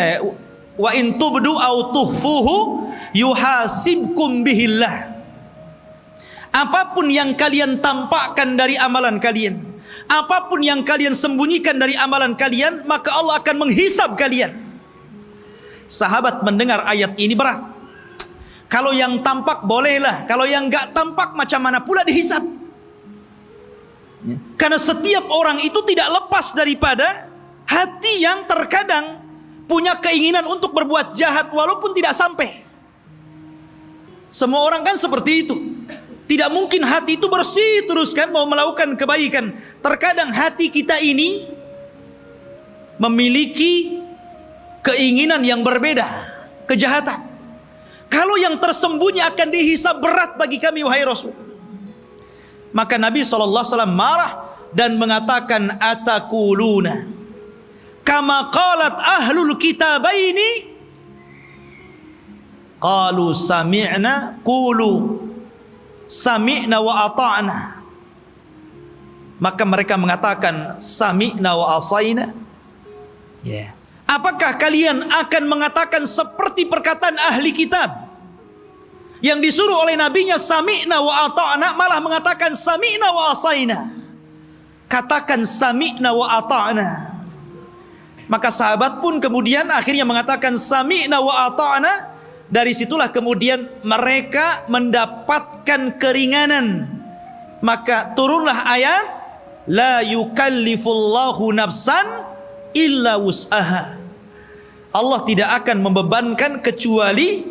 Speaker 2: wa in tubdu aw tukhfuhu yuhasibkum bihillah. Apapun yang kalian tampakkan dari amalan kalian, apapun yang kalian sembunyikan dari amalan kalian, maka Allah akan menghisab kalian. Sahabat mendengar ayat ini berat. Kalau yang tampak bolehlah, kalau yang enggak tampak macam mana pula dihisab. Karena setiap orang itu tidak lepas daripada hati yang terkadang punya keinginan untuk berbuat jahat walaupun tidak sampai. Semua orang kan seperti itu. Tidak mungkin hati itu bersih terus kan mau melakukan kebaikan. Terkadang hati kita ini memiliki keinginan yang berbeda, kejahatan. Kalau yang tersembunyi akan dihisab berat bagi kami wahai Rasul. Maka Nabi SAW marah dan mengatakan, atakuluna kama qalat ahlul kitabaini qalu sami'na qulu sami'na wa ata'na. Maka mereka mengatakan sami'na wa asayna. Ya. Apakah kalian akan mengatakan seperti perkataan ahli kitab yang disuruh oleh nabinya sami'na wa ata'na, malah mengatakan sami'na wa asayna? Katakan sami'na wa ata'na. Maka sahabat pun kemudian akhirnya mengatakan sami'na wa ata'na. Dari situlah kemudian mereka mendapatkan keringanan. Maka turunlah ayat la yukallifullahu nafsan illa wus'aha. Allah tidak akan membebankan kecuali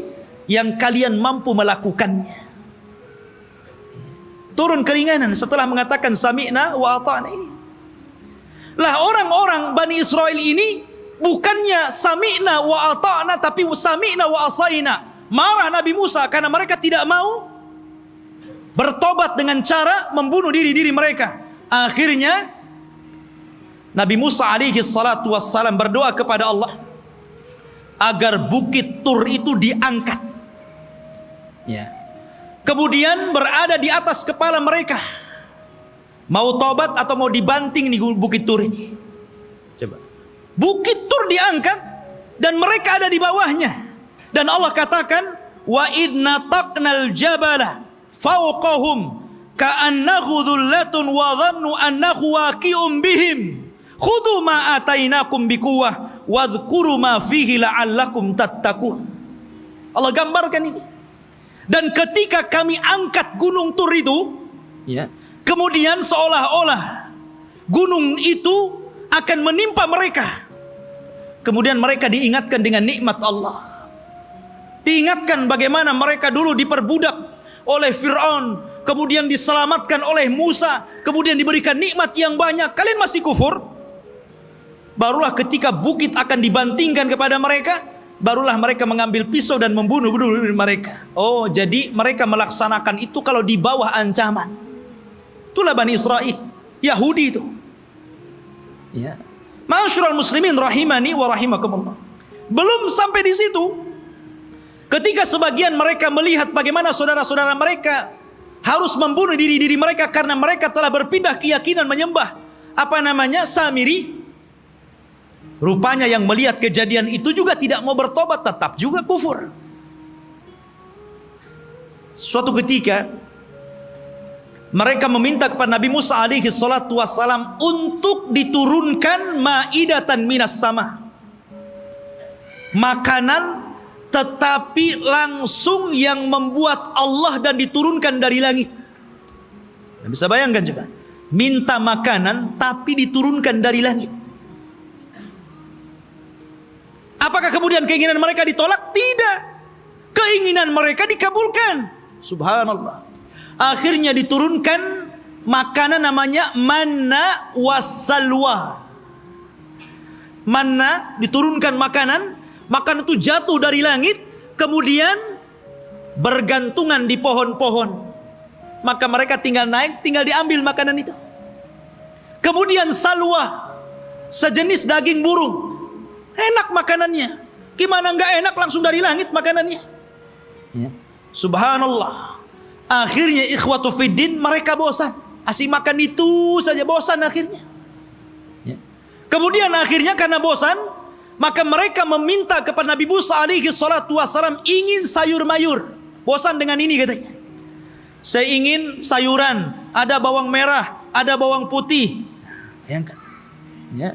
Speaker 2: yang kalian mampu melakukannya. Turun keringanan setelah mengatakan sami'na wa ata'na ini. Lah orang-orang Bani Israel ini bukannya sami'na wa ata'na tapi sami'na wa asayna. marah Nabi Musa karena mereka tidak mau bertobat dengan cara membunuh diri mereka. Akhirnya Nabi Musa alaihi salatu wassalam berdoa kepada Allah agar bukit Tur itu diangkat. Ya. Kemudian berada di atas kepala mereka. Mau tobat atau mau dibanting nih bukit Tur ini. Coba. Bukit Tur diangkat dan mereka ada di bawahnya. Dan Allah katakan, wa idna taqnal jabala fawqahum ka'annahu dhullatun wa dhannu annahu waqi'un bihim khudhu ma atainakum biquwwah wadhkuru ma fihi la'allakum tattaqun. Allah gambarkan ini. Dan ketika kami angkat gunung Tur itu, ya, kemudian seolah-olah gunung itu akan menimpa mereka. Kemudian mereka diingatkan dengan nikmat Allah. Diingatkan bagaimana mereka dulu diperbudak oleh Fir'aun, kemudian diselamatkan oleh Musa, kemudian diberikan nikmat yang banyak. Kalian masih kufur? Barulah ketika bukit akan dibantingkan kepada mereka, barulah mereka mengambil pisau dan membunuh mereka. Oh, jadi mereka melaksanakan itu kalau di bawah ancaman. Itulah Bani Israel, Yahudi itu. Ya. Ma'asyiral muslimin rahimani wa rahimakumullah. Belum sampai di situ. Ketika sebagian mereka melihat bagaimana saudara-saudara mereka harus membunuh diri mereka karena mereka telah berpindah keyakinan menyembah Samiri. Rupanya yang melihat kejadian itu juga tidak mau bertobat, tetap juga kufur. Suatu ketika mereka meminta kepada Nabi Musa alaihi salatu wassalam untuk diturunkan maidatan minas sama. Makanan tetapi langsung yang membuat Allah dan diturunkan dari langit. Bisa bayangkan coba. Minta makanan tapi diturunkan dari langit. Apakah kemudian keinginan mereka ditolak? Tidak. Keinginan mereka dikabulkan. Subhanallah. Akhirnya diturunkan makanan namanya manna wassalwa. Manna, diturunkan makanan itu jatuh dari langit, kemudian bergantungan di pohon-pohon. Maka mereka tinggal naik, tinggal diambil makanan itu. Kemudian salwa, sejenis daging burung. Enak makanannya. Gimana enggak enak, langsung dari langit makanannya. Ya. Subhanallah. Akhirnya ikhwatu fiddin, mereka bosan. Asing makan itu saja, bosan akhirnya. Ya. Kemudian akhirnya karena bosan, maka mereka meminta kepada Nabi Musa alaihi salatu wassalam ingin sayur mayur. Bosan dengan ini katanya. Saya ingin sayuran, ada bawang merah, ada bawang putih. Bayangkan. Ya.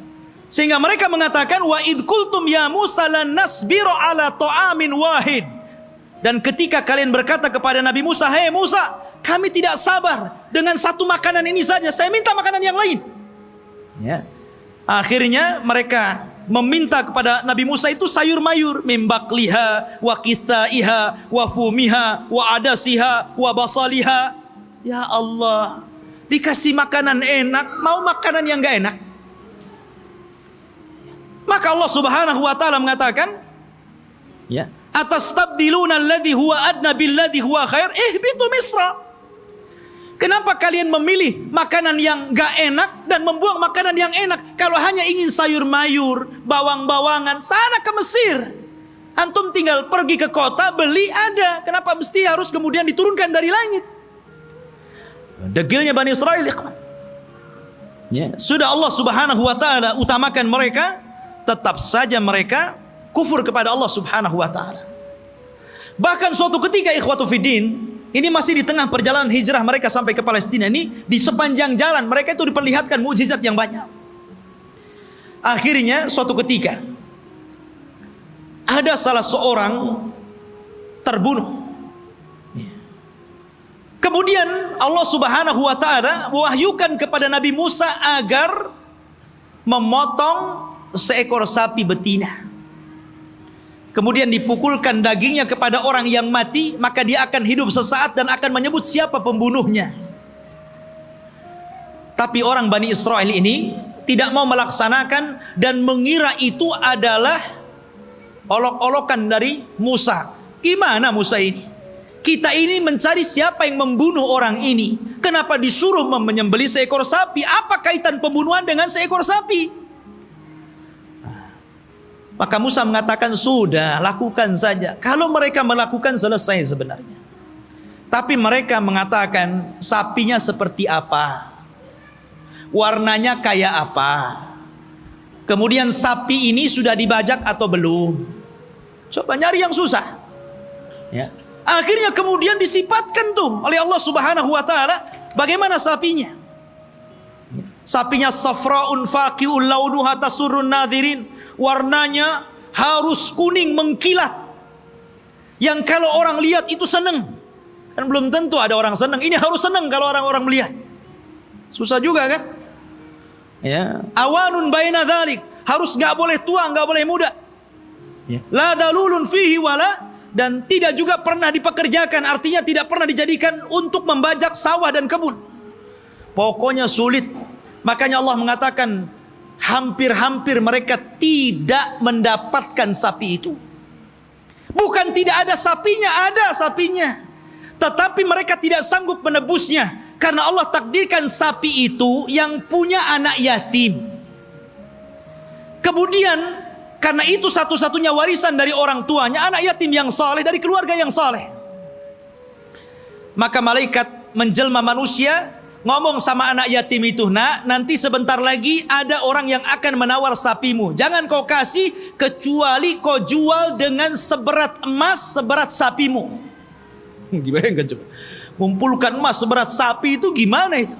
Speaker 2: Sehingga mereka mengatakan wa id qultum ya Musa lan nasbiru ala ta'amin wahid. Dan ketika kalian berkata kepada Nabi Musa, "Hei Musa, kami tidak sabar dengan satu makanan ini saja. Saya minta makanan yang lain." Ya. Akhirnya mereka meminta kepada Nabi Musa itu sayur mayur, mimbakliha wa kithaiha wa fumiha wa adasiha wa basaliha. Ya Allah, dikasih makanan enak, mau makanan yang enggak enak. Maka Allah Subhanahu wa taala mengatakan, ya, atastabdiluna alladhi huwa adna billadhi huwa khair ihbitu misra. Kenapa kalian memilih makanan yang gak enak dan membuang makanan yang enak? Kalau hanya ingin sayur mayur, bawang-bawangan, sana ke Mesir. Antum tinggal pergi ke kota, beli ada. Kenapa mesti harus kemudian diturunkan dari langit? Degilnya Bani Israel. Ya. Sudah Allah Subhanahu wa ta'ala utamakan mereka, tetap saja mereka kufur kepada Allah Subhanahu wa ta'ala. Bahkan suatu ketika ikhwatu fiddin, ini masih di tengah perjalanan hijrah mereka sampai ke Palestina ini, di sepanjang jalan mereka itu diperlihatkan mukjizat yang banyak. Akhirnya suatu ketika ada salah seorang terbunuh. Kemudian Allah Subhanahu wa taala mewahyukan kepada Nabi Musa agar memotong seekor sapi betina. Kemudian dipukulkan dagingnya kepada orang yang mati, maka dia akan hidup sesaat dan akan menyebut siapa pembunuhnya. Tapi orang Bani Israel ini tidak mau melaksanakan dan mengira itu adalah olok-olokan dari Musa. Gimana Musa ini? Kita ini mencari siapa yang membunuh orang ini. Kenapa disuruh menyembelih seekor sapi? Apa kaitan pembunuhan dengan seekor sapi? Maka Musa mengatakan, sudah, lakukan saja. Kalau mereka melakukan, selesai sebenarnya. Tapi mereka mengatakan, sapinya seperti apa? Warnanya kayak apa? Kemudian sapi ini sudah dibajak atau belum? Coba nyari yang susah. Ya. Akhirnya kemudian disifatkan tuh oleh Allah Subhanahu wa taala bagaimana sapinya. Sapinya safraun faqiul launuha tasurrun nadhirin. Warnanya harus kuning mengkilat. Yang kalau orang lihat itu senang. Kan belum tentu ada orang senang. Ini harus senang kalau orang-orang melihat. Susah juga kan? Ya. Awanun baina dzalik. Harus enggak boleh tua, enggak boleh muda. Ya. La dalulun fihi wala, dan tidak juga pernah dipekerjakan, artinya tidak pernah dijadikan untuk membajak sawah dan kebun. Pokoknya sulit. Makanya Allah mengatakan hampir-hampir mereka tidak mendapatkan sapi itu. Bukan tidak ada sapinya, ada sapinya. Tetapi mereka tidak sanggup menebusnya karena Allah takdirkan sapi itu yang punya anak yatim. Kemudian karena itu satu-satunya warisan dari orang tuanya, anak yatim yang saleh dari keluarga yang saleh. Maka malaikat menjelma manusia, ngomong sama anak yatim itu, nak, nanti sebentar lagi ada orang yang akan menawar sapimu. Jangan kau kasih kecuali kau jual dengan seberat emas seberat sapimu. Gimana kan coba? Kumpulkan emas seberat sapi itu gimana itu?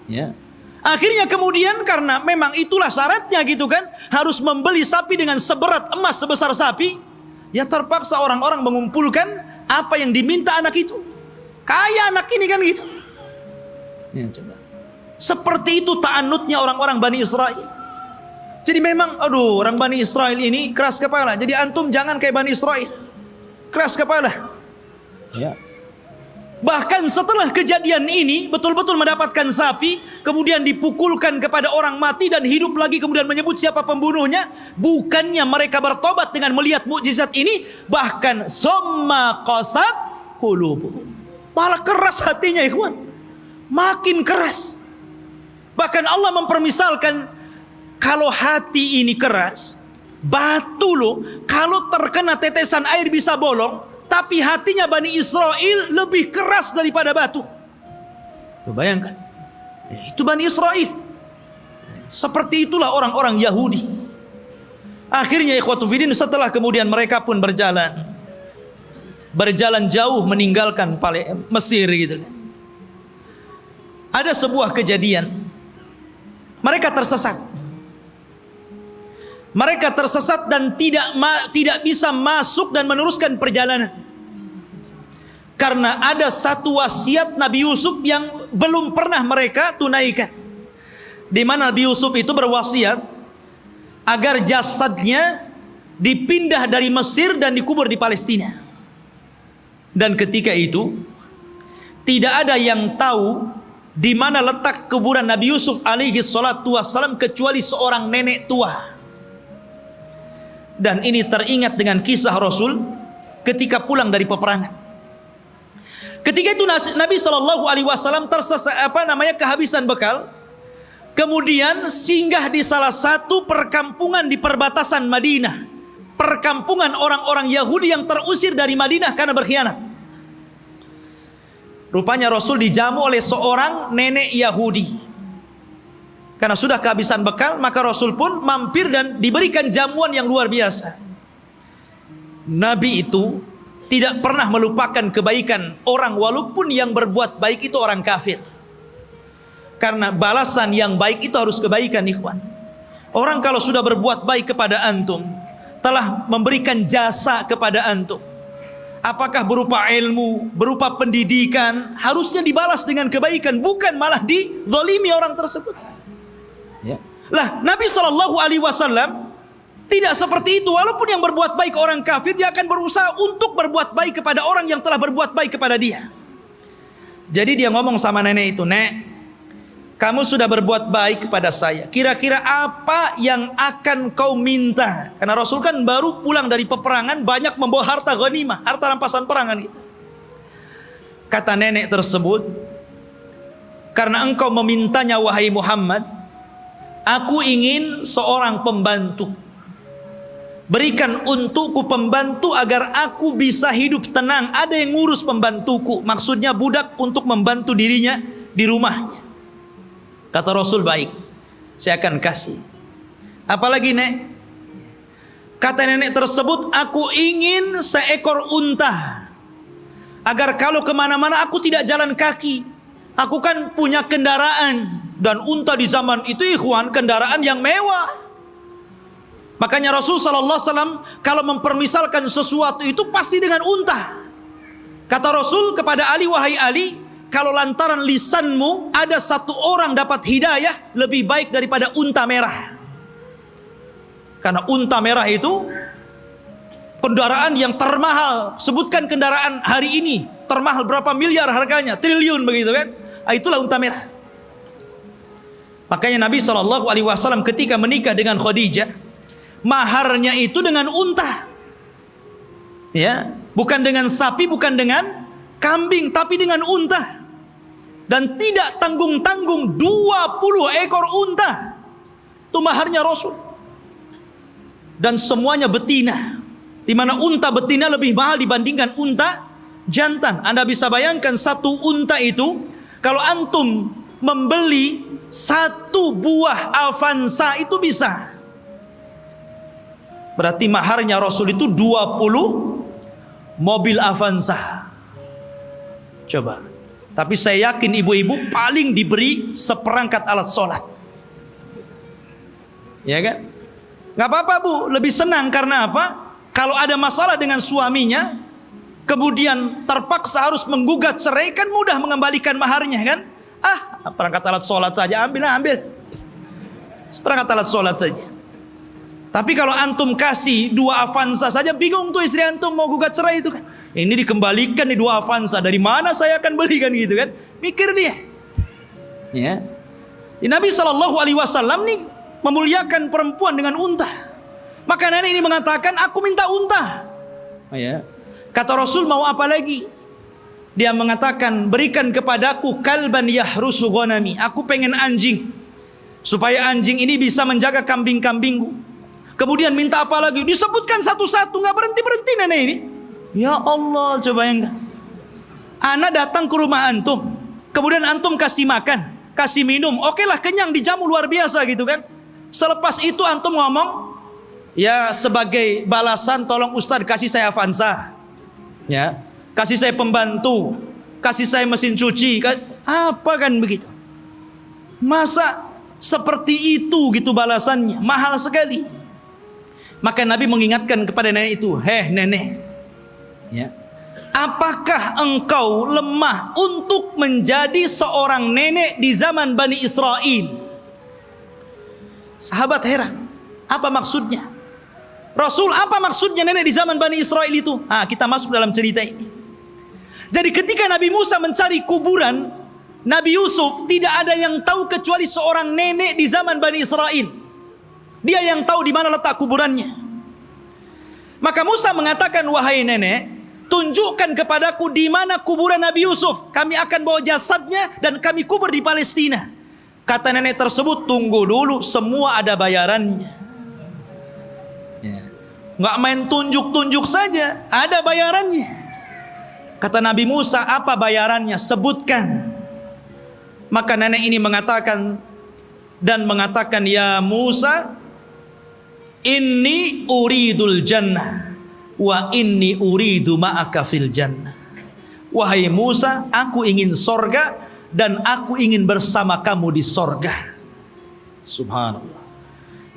Speaker 2: Ya. Akhirnya kemudian karena memang itulah syaratnya gitu kan, harus membeli sapi dengan seberat emas sebesar sapi, ya terpaksa orang-orang mengumpulkan apa yang diminta anak itu. Kaya anak ini kan gitu. Ya, coba. Seperti itu ta'annutnya orang-orang Bani Israel. Jadi memang aduh, orang Bani Israel ini keras kepala. Jadi antum jangan kayak Bani Israel. Keras kepala. Ya. Bahkan setelah kejadian ini betul-betul mendapatkan sapi, kemudian dipukulkan kepada orang mati dan hidup lagi, kemudian menyebut siapa pembunuhnya. Bukannya mereka bertobat dengan melihat mukjizat ini, bahkan summa qasat qulubuhum. Malah keras hatinya, ikhwan. Makin keras. Bahkan Allah mempermisalkan kalau hati ini keras, batu loh, kalau terkena tetesan air bisa bolong. Tapi hatinya Bani Israel lebih keras daripada batu. Tuh bayangkan. Itu Bani Israel. Seperti itulah orang-orang Yahudi. Akhirnya ikhwatu fiddin, setelah kemudian mereka pun berjalan jauh meninggalkan Mesir gitu kan. Ada sebuah kejadian. Mereka tersesat. Mereka tersesat dan tidak bisa masuk dan meneruskan perjalanan. Karena ada satu wasiat Nabi Yusuf yang belum pernah mereka tunaikan. Di mana Nabi Yusuf itu berwasiat agar jasadnya dipindah dari Mesir dan dikubur di Palestina. Dan ketika itu tidak ada yang tahu di mana letak kuburan Nabi Yusuf alaihi salatu wassalam kecuali seorang nenek tua. Dan ini teringat dengan kisah Rasul ketika pulang dari peperangan. Ketika itu Nabi Shallallahu Alaihi Wasallam kehabisan bekal, kemudian singgah di salah satu perkampungan di perbatasan Madinah, perkampungan orang-orang Yahudi yang terusir dari Madinah karena berkhianat. Rupanya Rasul dijamu oleh seorang nenek Yahudi. Karena sudah kehabisan bekal, maka Rasul pun mampir dan diberikan jamuan yang luar biasa. Nabi itu tidak pernah melupakan kebaikan orang, walaupun yang berbuat baik itu orang kafir. Karena balasan yang baik itu harus kebaikan, ikhwan. Orang kalau sudah berbuat baik kepada antum, telah memberikan jasa kepada antum, apakah berupa ilmu, berupa pendidikan, harusnya dibalas dengan kebaikan, bukan malah dizalimi orang tersebut. Ya. Lah Nabi Shallallahu Alaihi Wasallam tidak seperti itu. Walaupun yang berbuat baik orang kafir, dia akan berusaha untuk berbuat baik kepada orang yang telah berbuat baik kepada dia. Jadi dia ngomong sama nenek itu, nek, kamu sudah berbuat baik kepada saya. Kira-kira apa yang akan kau minta? Karena Rasul kan baru pulang dari peperangan, banyak membawa harta ghanimah, harta rampasan perangan gitu. Kata nenek tersebut, karena engkau memintanya wahai Muhammad, aku ingin seorang pembantu. Berikan untukku pembantu agar aku bisa hidup tenang. Ada yang ngurus pembantuku. Maksudnya budak untuk membantu dirinya di rumahnya. Kata Rasul, baik, saya akan kasih. Apalagi nek? Kata nenek tersebut, aku ingin seekor unta, agar kalau kemana-mana aku tidak jalan kaki. Aku kan punya kendaraan. Dan unta di zaman itu ikhwan, kendaraan yang mewah. Makanya Rasul SAW kalau mempermisalkan sesuatu itu pasti dengan unta. Kata Rasul kepada Ali, wahai Ali, kalau lantaran lisanmu ada satu orang dapat hidayah, lebih baik daripada unta merah. Karena unta merah itu kendaraan yang termahal. Sebutkan kendaraan hari ini termahal berapa miliar harganya, triliun begitu kan. Itulah unta merah. Makanya Nabi SAW ketika menikah dengan Khadijah, maharnya itu dengan unta, ya, bukan dengan sapi, bukan dengan kambing, tapi dengan unta. Dan tidak tanggung-tanggung 20 ekor unta. Itu maharnya Rasul. Dan semuanya betina, di mana unta betina lebih mahal dibandingkan unta jantan. Anda bisa bayangkan satu unta itu, kalau antum membeli satu buah Avanza itu bisa. Berarti maharnya Rasul itu 20 mobil Avanza. Coba. Tapi saya yakin ibu-ibu paling diberi seperangkat alat sholat. Ya kan? Gak apa-apa bu, lebih senang karena apa? Kalau ada masalah dengan suaminya, kemudian terpaksa harus menggugat cerai, kan mudah mengembalikan maharnya kan? Perangkat alat sholat saja, ambil. Perangkat alat sholat saja. Tapi kalau antum kasih 2 Avanza saja, bingung tuh istri antum mau gugat cerai itu kan. Ini dikembalikan nih 2 Avanza, dari mana saya akan belikan gitu kan? Mikir dia. Ya. Nabi SAW nih memuliakan perempuan dengan unta. Maka nenek ini mengatakan, aku minta unta. Ya. Kata Rasul, mau apa lagi? Dia mengatakan, berikan kepadaku kalban yahrusu ghanami. Aku pengen anjing, supaya anjing ini bisa menjaga kambing-kambingku. Kemudian minta apa lagi? Disebutkan satu-satu, nggak berhenti-berhenti nenek ini. Ya Allah, coba yang anak datang ke rumah antum, kemudian antum kasih makan, kasih minum, oke lah, kenyang, dijamu luar biasa gitu kan. Selepas itu antum ngomong, ya sebagai balasan tolong Ustadz kasih saya Avanza, ya, kasih saya pembantu, kasih saya mesin cuci, apa kan begitu? Masa seperti itu gitu balasannya? Mahal sekali. Maka Nabi mengingatkan kepada nenek itu, heh nenek, ya, apakah engkau lemah untuk menjadi seorang nenek di zaman Bani Israel? Sahabat heran, apa maksudnya? Rasul, apa maksudnya nenek di zaman Bani Israel itu? Kita masuk dalam cerita ini. Jadi ketika Nabi Musa mencari kuburan Nabi Yusuf, tidak ada yang tahu kecuali seorang nenek di zaman Bani Israel. Dia yang tahu di mana letak kuburannya. Maka Musa mengatakan, wahai nenek, tunjukkan kepadaku di mana kuburan Nabi Yusuf. Kami akan bawa jasadnya dan kami kubur di Palestina. Kata nenek tersebut, tunggu dulu, semua ada bayarannya. Nggak main tunjuk-tunjuk saja, ada bayarannya. Kata Nabi Musa, apa bayarannya? Sebutkan. Maka nenek ini mengatakan, ya Musa, inni uridul jannah wa inni uridu ma'aka fil jannah. Wahai Musa, aku ingin sorga dan aku ingin bersama kamu di sorga. Subhanallah.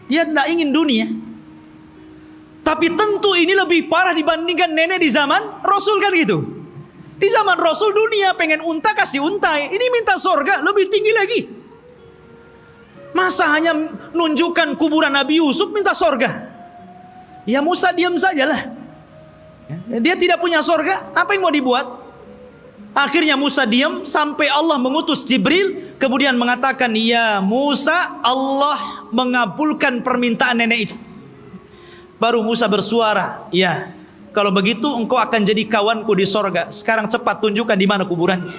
Speaker 2: Dia tidak ingin dunia. Tapi tentu ini lebih parah dibandingkan nenek di zaman Rasul kan gitu. Di zaman Rasul dunia pengen unta kasih unta, ini minta sorga lebih tinggi lagi. Masa hanya nunjukkan kuburan Nabi Yusuf minta sorga? Ya Musa diam sajalah. Dia tidak punya sorga, apa yang mau dibuat? Akhirnya Musa diam sampai Allah mengutus Jibril kemudian mengatakan, "Ya Musa, Allah mengabulkan permintaan nenek itu." Baru Musa bersuara, "Ya, kalau begitu engkau akan jadi kawanku di sorga. Sekarang cepat tunjukkan di mana kuburannya."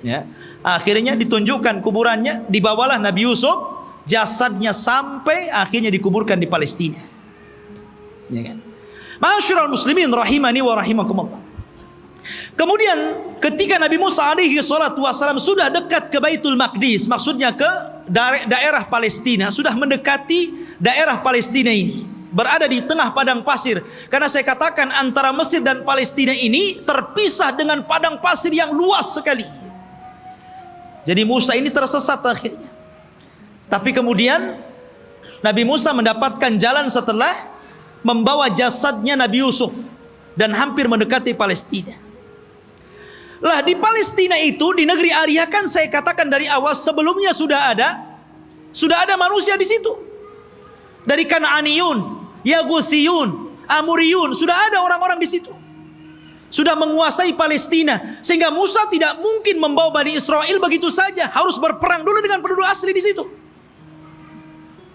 Speaker 2: Ya, akhirnya ditunjukkan kuburannya, dibawalah Nabi Yusuf, jasadnya sampai akhirnya dikuburkan di Palestina. Ya kan? Ma'asyiral muslimin rahimani wa rahimakumullah. Kemudian ketika Nabi Musa alaihi salatu wassalam sudah dekat ke Baitul Maqdis, maksudnya ke daerah Palestina, sudah mendekati daerah Palestina ini, berada di tengah padang pasir. Karena saya katakan antara Mesir dan Palestina ini terpisah dengan padang pasir yang luas sekali. Jadi Musa ini tersesat akhirnya. Tapi kemudian Nabi Musa mendapatkan jalan setelah membawa jasadnya Nabi Yusuf dan hampir mendekati Palestina. Lah di Palestina itu, di negeri Arya, kan saya katakan dari awal sebelumnya sudah ada manusia di situ. Dari Kanaaniyun, Yaguthiyun, Amuriyun, sudah ada orang-orang di situ. Sudah menguasai Palestina, sehingga Musa tidak mungkin membawa Bani Israel begitu saja, harus berperang dulu dengan penduduk asli di situ.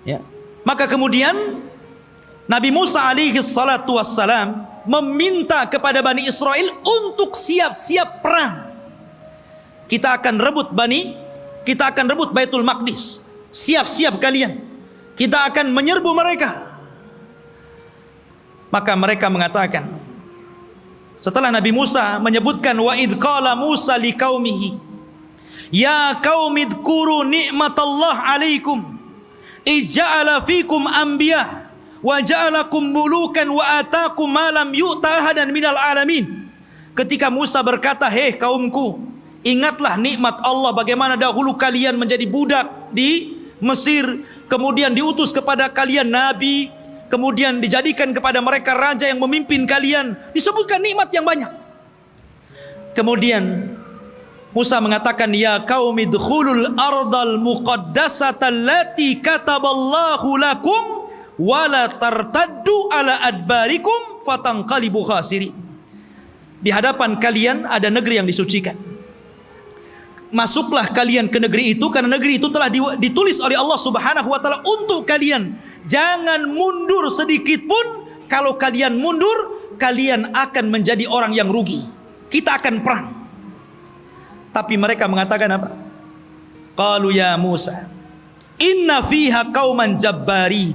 Speaker 2: Ya. Maka kemudian Nabi Musa alaihi salatu wassalam meminta kepada Bani Israel untuk siap-siap perang. Kita akan rebut Baitul Maqdis. Siap-siap kalian. Kita akan menyerbu mereka. Maka mereka mengatakan, setelah Nabi Musa menyebutkan, wa idh qala Musa liqaumihi ya qaumi dzkuru ni'matallah alaikum ija'ala fikum anbiya wa ja'alakum mulukan wa atakum ma lam yu'ta ahadan minal alamin. Ketika Musa berkata, "Hei kaumku, ingatlah nikmat Allah, bagaimana dahulu kalian menjadi budak di Mesir, kemudian diutus kepada kalian nabi, kemudian dijadikan kepada mereka raja yang memimpin kalian." Disebutkan nikmat yang banyak. Kemudian Musa mengatakan, "Ya qaumi dkhulul ardal muqaddasata allati kataballahu lakum wala tartaddu ala adbarikum fatanqalibu khasirin." Di hadapan kalian ada negeri yang disucikan. Masuklah kalian ke negeri itu, karena negeri itu telah ditulis oleh Allah Subhanahu wa taala untuk kalian. Jangan mundur sedikit pun. Kalau kalian mundur, kalian akan menjadi orang yang rugi. Kita akan perang. Tapi mereka mengatakan apa? Qalu ya Musa, inna fiha qauman jabbarin.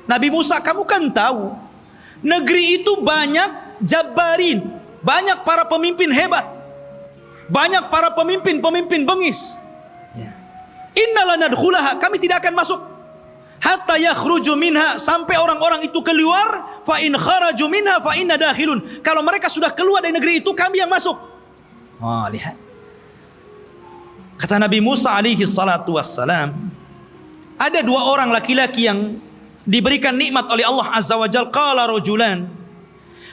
Speaker 2: Nabi Musa, kamu kan tahu, negeri itu banyak jabbarin, banyak para pemimpin hebat, banyak para pemimpin bengis. Inna lanadkhulaha, kami tidak akan masuk hatta yakhruju minha, sampai orang-orang itu keluar. Fa in kharaju minha fa inna dakhilun, kalau mereka sudah keluar dari negeri itu, kami yang masuk. Lihat. Kata Nabi Musa alaihi salatu wassalam, ada dua orang laki-laki yang diberikan nikmat oleh Allah Azza wa Jalla. Qala rajulan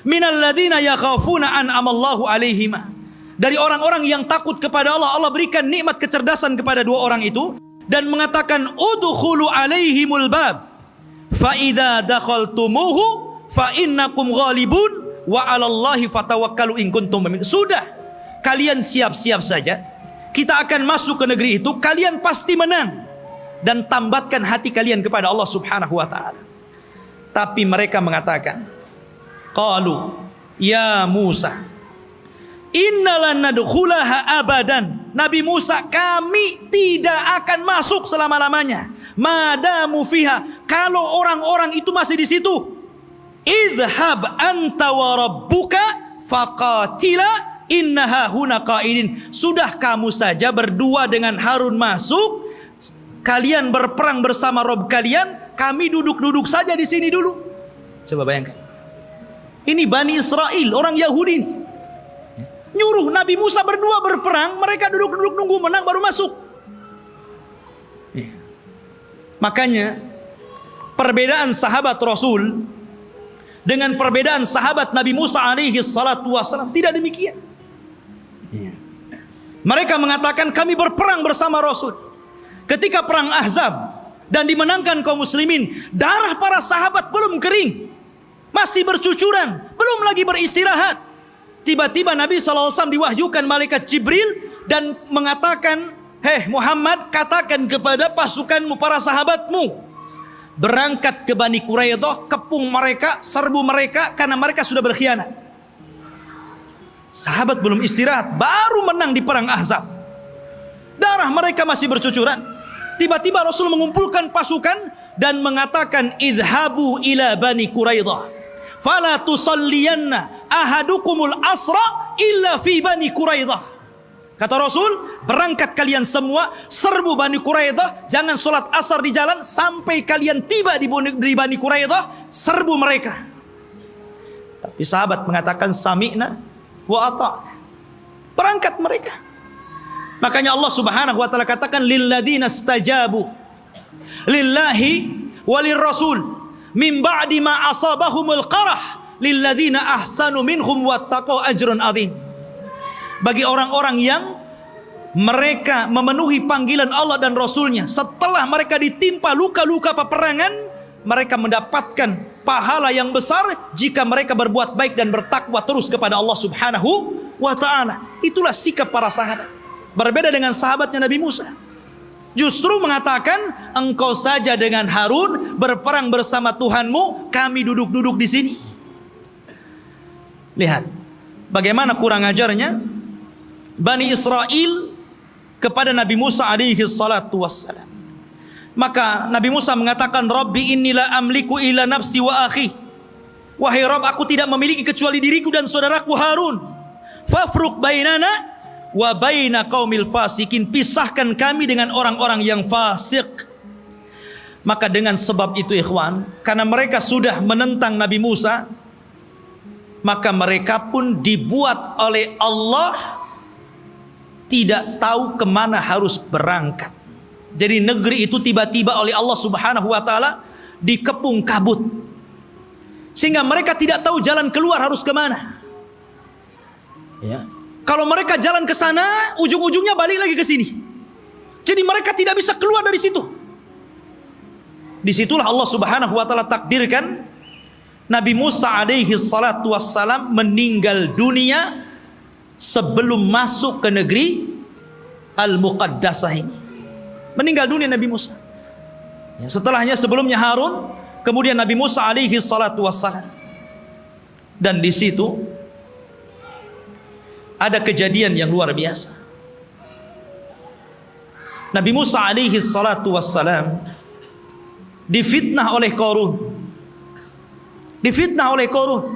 Speaker 2: minal ladzina yakhafuna an amallahu alaihima, dari orang-orang yang takut kepada Allah, Allah berikan nikmat kecerdasan kepada dua orang itu, dan mengatakan, udkhulu alaihimul bab fa idza dakhaltumuhu fa innakum ghalibun wa 'alallahi fatawakkalu in kuntum mu'minin. Sudah, kalian siap-siap saja, kita akan masuk ke negeri itu, kalian pasti menang, dan tambatkan hati kalian kepada Allah Subhanahu wa taala. Tapi mereka mengatakan, qalu ya Musa innalan nadkhulaha abadan. Nabi Musa, kami tidak akan masuk selama-lamanya. Madamu fiha, kalau orang-orang itu masih di situ. Idhhab anta wa rabbuka faqatila innaha huna qaidin. Sudah, kamu saja berdua dengan Harun masuk, kalian berperang bersama Rob kalian, kami duduk-duduk saja di sini dulu. Coba bayangkan. Ini Bani Israel, orang Yahudi ini, nyuruh Nabi Musa berdua berperang, mereka duduk-duduk nunggu menang baru masuk. Makanya perbedaan sahabat Rasul dengan perbedaan sahabat Nabi Musa alaihi salatu wassalam tidak demikian. Mereka mengatakan, kami berperang bersama Rasul ketika perang Ahzab dan dimenangkan kaum muslimin. Darah para sahabat belum kering, masih bercucuran, belum lagi beristirahat. Tiba-tiba Nabi SAW diwahyukan malaikat Jibril dan mengatakan, "Hei Muhammad, katakan kepada pasukanmu, para sahabatmu, berangkat ke Bani Quraidah, kepung mereka, serbu mereka karena mereka sudah berkhianat." Sahabat belum istirahat, baru menang di perang Ahzab. Darah mereka masih bercucuran. Tiba-tiba Rasul mengumpulkan pasukan dan mengatakan, "Idhabu ila Bani Quraidah, fala tusalliyanna ahadukumul asra illa fi Bani Quraidah." Kata Rasul, berangkat kalian semua, serbu Bani Quraidah, jangan sholat asar di jalan sampai kalian tiba di Bani Quraidah, serbu mereka. Tapi sahabat mengatakan, "Sami'na wa ata'na." Berangkat mereka. Makanya Allah Subhanahu wa taala katakan, "Lilladzina stajabu lillahi walir rasul min ba'di ma asabahumul qarah lilladzina ahsanu minhum wattaqau ajrun adzim." Bagi orang-orang yang mereka memenuhi panggilan Allah dan Rasulnya, setelah mereka ditimpa luka-luka peperangan, mereka mendapatkan pahala yang besar jika mereka berbuat baik dan bertakwa terus kepada Allah Subhanahu wa ta'ala. Itulah sikap para sahabat. Berbeda dengan sahabatnya Nabi Musa. Justru mengatakan, "Engkau saja dengan Harun berperang bersama Tuhanmu, kami duduk-duduk di sini." Lihat bagaimana kurang ajarnya Bani Israel kepada Nabi Musa alaihi salatu wassalam. Maka Nabi Musa mengatakan, "Rabbi inni la amliku illa nafsi wa akhi." Wahai Rabb, aku tidak memiliki kecuali diriku dan saudaraku Harun. Fafruq bainana wa baina qaumil fasikin, pisahkan kami dengan orang-orang yang fasik. Maka dengan sebab itu ikhwan, karena mereka sudah menentang Nabi Musa, maka mereka pun dibuat oleh Allah tidak tahu kemana harus berangkat. Jadi negeri itu tiba-tiba oleh Allah Subhanahu wa ta'ala dikepung kabut, sehingga mereka tidak tahu jalan keluar harus kemana. Ya. Kalau mereka jalan ke sana, ujung-ujungnya balik lagi ke sini. Jadi mereka tidak bisa keluar dari situ. Disitulah Allah Subhanahu wa ta'ala takdirkan Nabi Musa alaihi salatu wassalam meninggal dunia sebelum masuk ke negeri Al-Muqaddasah ini. Meninggal dunia Nabi Musa. Ya, setelahnya sebelumnya Harun, kemudian Nabi Musa alaihi salatu wassalam. Dan di situ ada kejadian yang luar biasa. Nabi Musa alaihi salatu wassalam difitnah oleh Qarun. Difitnah oleh Qarun.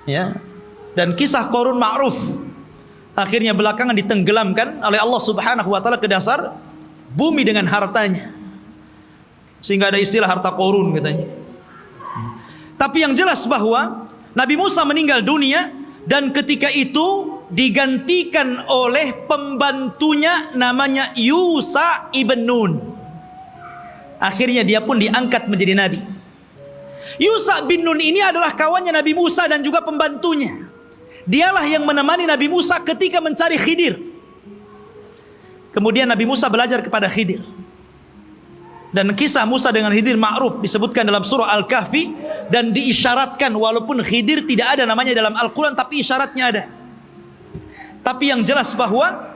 Speaker 2: Ya. Dan kisah Qarun ma'ruf. Akhirnya belakangan ditenggelamkan oleh Allah Subhanahu wa taala ke dasar bumi dengan hartanya. Sehingga ada istilah harta Qarun katanya. Tapi yang jelas bahwa Nabi Musa meninggal dunia, dan ketika itu digantikan oleh pembantunya namanya Yusha ibn Nun. Akhirnya dia pun diangkat menjadi nabi. Yusha bin Nun ini adalah kawannya Nabi Musa dan juga pembantunya. Dialah yang menemani Nabi Musa ketika mencari Khidir. Kemudian Nabi Musa belajar kepada Khidir. Dan kisah Musa dengan Khidir ma'ruf disebutkan dalam surah Al-Kahfi, dan diisyaratkan walaupun Khidir tidak ada namanya dalam Al-Quran, tapi isyaratnya ada. Tapi yang jelas bahwa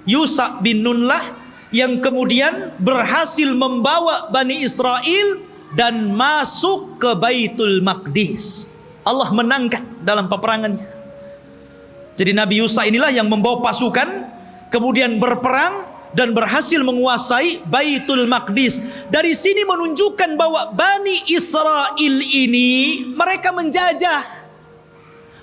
Speaker 2: Yusha bin Nun lah yang kemudian berhasil membawa Bani Israel dan masuk ke Baitul Maqdis. Allah menangkan dalam peperangannya. Jadi Nabi Yusha inilah yang membawa pasukan, kemudian berperang dan berhasil menguasai Baitul Maqdis. Dari sini menunjukkan bahwa Bani Israel ini mereka menjajah,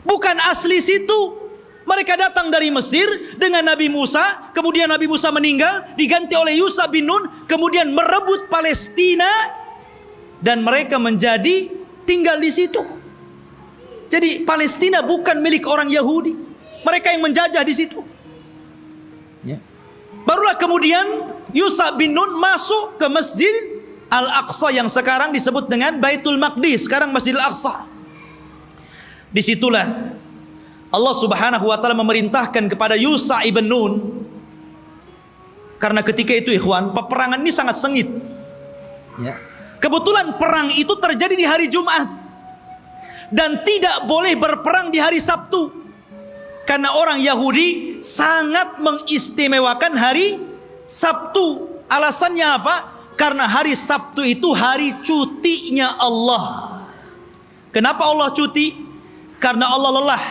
Speaker 2: bukan asli situ. Mereka datang dari Mesir dengan Nabi Musa, kemudian Nabi Musa meninggal, diganti oleh Yusha bin Nun, kemudian merebut Palestina, dan mereka menjadi tinggal di situ. Jadi Palestina bukan milik orang Yahudi, mereka yang menjajah di situ. Ya. Barulah kemudian Yusha bin Nun masuk ke Masjid Al-Aqsa yang sekarang disebut dengan Baitul Maqdis, sekarang Masjid Al-Aqsa. Disitulah Allah Subhanahu wa ta'ala memerintahkan kepada Yusha ibn Nun, karena ketika itu ikhwan, peperangan ini sangat sengit. Ya. Kebetulan perang itu terjadi di hari Jumat, dan tidak boleh berperang di hari Sabtu. Karena orang Yahudi sangat mengistimewakan hari Sabtu. Alasannya apa? Karena hari Sabtu itu hari cutinya Allah. Kenapa Allah cuti? Karena Allah lelah.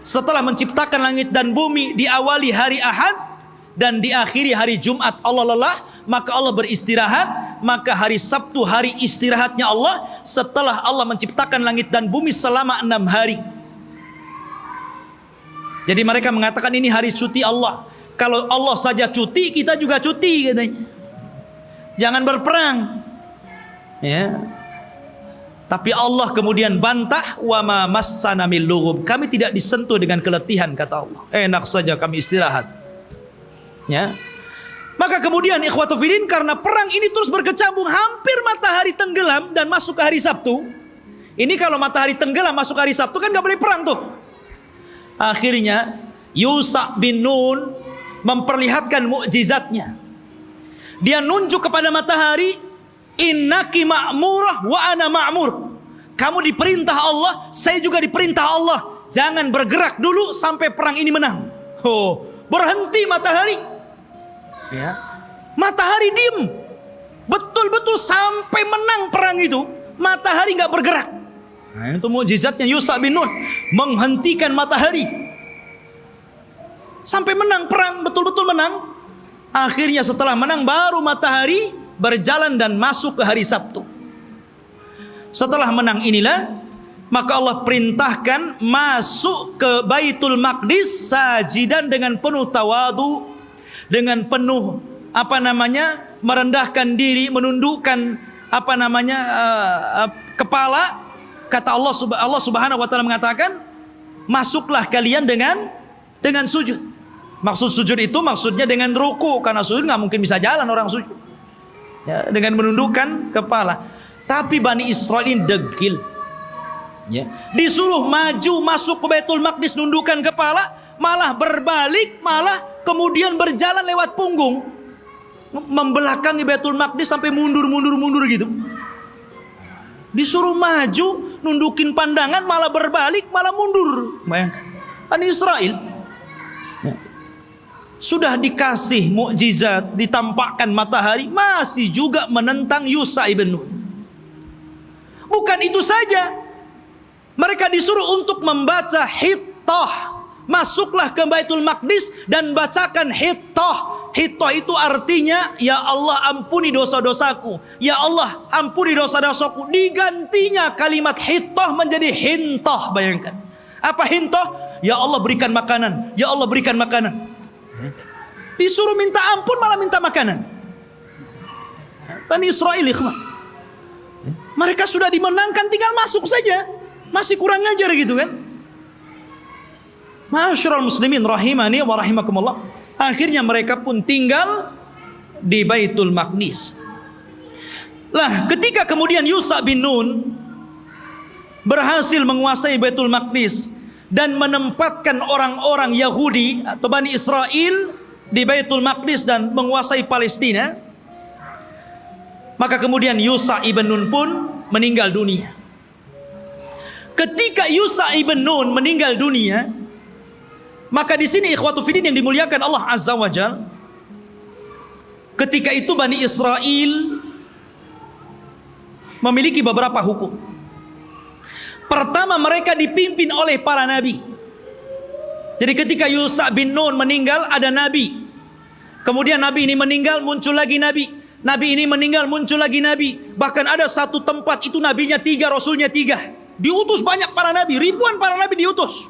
Speaker 2: Setelah menciptakan langit dan bumi, diawali hari Ahad dan diakhiri hari Jumat. Allah lelah, maka Allah beristirahat. Maka hari Sabtu hari istirahatnya Allah, setelah Allah menciptakan langit dan bumi selama 6 hari. Jadi mereka mengatakan ini hari cuti Allah. Kalau Allah saja cuti, kita juga cuti katanya. Jangan berperang. Ya. Tapi Allah kemudian bantah, wa ma massana min lughub. Kami tidak disentuh dengan keletihan, kata Allah. Enak saja kami istirahat. Ya. Maka kemudian ikhwatu fiddin, karena perang ini terus berkecambung, hampir matahari tenggelam dan masuk ke hari Sabtu. Ini kalau matahari tenggelam masuk hari Sabtu kan gak boleh perang tuh. Akhirnya Yusha bin Nun memperlihatkan mukjizatnya. Dia nunjuk kepada matahari, innaki ma'murah wa ana ma'mur. Kamu diperintah Allah, saya juga diperintah Allah. Jangan bergerak dulu sampai perang ini menang. Oh, berhenti matahari. Ya. Matahari diem. Betul-betul sampai menang perang itu, matahari nggak bergerak. Nah, itu mukjizatnya Yusha bin Nun, menghentikan matahari. Sampai menang perang, betul-betul menang. Akhirnya setelah menang baru matahari berjalan dan masuk ke hari Sabtu. Setelah menang inilah, maka Allah perintahkan masuk ke Baitul Maqdis sajidan dengan penuh tawadu, dengan penuh merendahkan diri, menundukkan kepala. Kata Allah Subhanahu wa taala mengatakan, masuklah kalian dengan sujud. Maksud sujud itu maksudnya dengan ruku, karena sujud nggak mungkin bisa jalan orang sujud. Ya, dengan menundukkan kepala. Tapi Bani Israil ini degil. Ya. Disuruh maju masuk ke Baitul Maqdis nundukkan kepala, malah berbalik, malah kemudian berjalan lewat punggung, membelakangi Baitul Maqdis sampai mundur gitu. Disuruh maju nundukin pandangan, malah berbalik, malah mundur. Bayangkan Bani Israil. Ya. Sudah dikasih mukjizat, ditampakkan matahari, masih juga menentang Yusha ibn Nun. Bukan itu saja, mereka disuruh untuk membaca Hittah. Masuklah ke Baitul Maqdis dan bacakan Hittah. Hittah itu artinya, ya Allah ampuni dosa-dosaku, ya Allah ampuni dosa-dosaku. Digantinya kalimat Hittah menjadi Hintah. Bayangkan, apa Hintah? Ya Allah berikan makanan, ya Allah berikan makanan. Disuruh minta ampun malah minta makanan. Bani Israil, ikhwan, mereka sudah dimenangkan, tinggal masuk saja. Masih kurang ajar gitu kan. Ma'asyiral muslimin rahimani wa rahimakumullah. Akhirnya mereka pun tinggal di Baitul Maqdis. Lah, ketika kemudian Yusha bin Nun berhasil menguasai Baitul Maqdis dan menempatkan orang-orang Yahudi atau Bani Israel di Baitul Maqdis dan menguasai Palestina, maka kemudian Yusha ibn Nun pun meninggal dunia. Ketika Yusha ibn Nun meninggal dunia, maka di sini ikhwatu fiddin yang dimuliakan Allah Azza wa Jalla, ketika itu Bani Israel memiliki beberapa hukum. Pertama, mereka dipimpin oleh para nabi. Jadi ketika Yusha bin Nun meninggal, ada nabi. Kemudian nabi ini meninggal, muncul lagi nabi. Nabi ini meninggal, muncul lagi nabi. Bahkan ada satu tempat itu nabinya 3, rasulnya 3. Diutus banyak para nabi, ribuan para nabi diutus.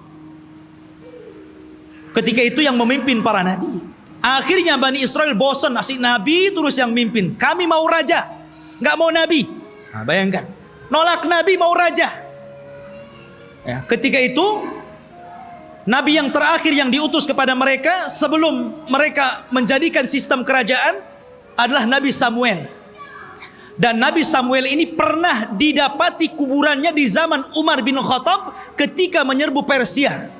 Speaker 2: Ketika itu yang memimpin para nabi. Akhirnya Bani Israel bosan, asik nabi terus yang mimpin. Kami mau raja, nggak mau nabi. Nah, bayangkan, nolak nabi mau raja. Ya, ketika itu nabi yang terakhir yang diutus kepada mereka sebelum mereka menjadikan sistem kerajaan adalah Nabi Samuel. Dan Nabi Samuel ini pernah didapati kuburannya di zaman Umar bin Khattab ketika menyerbu Persia.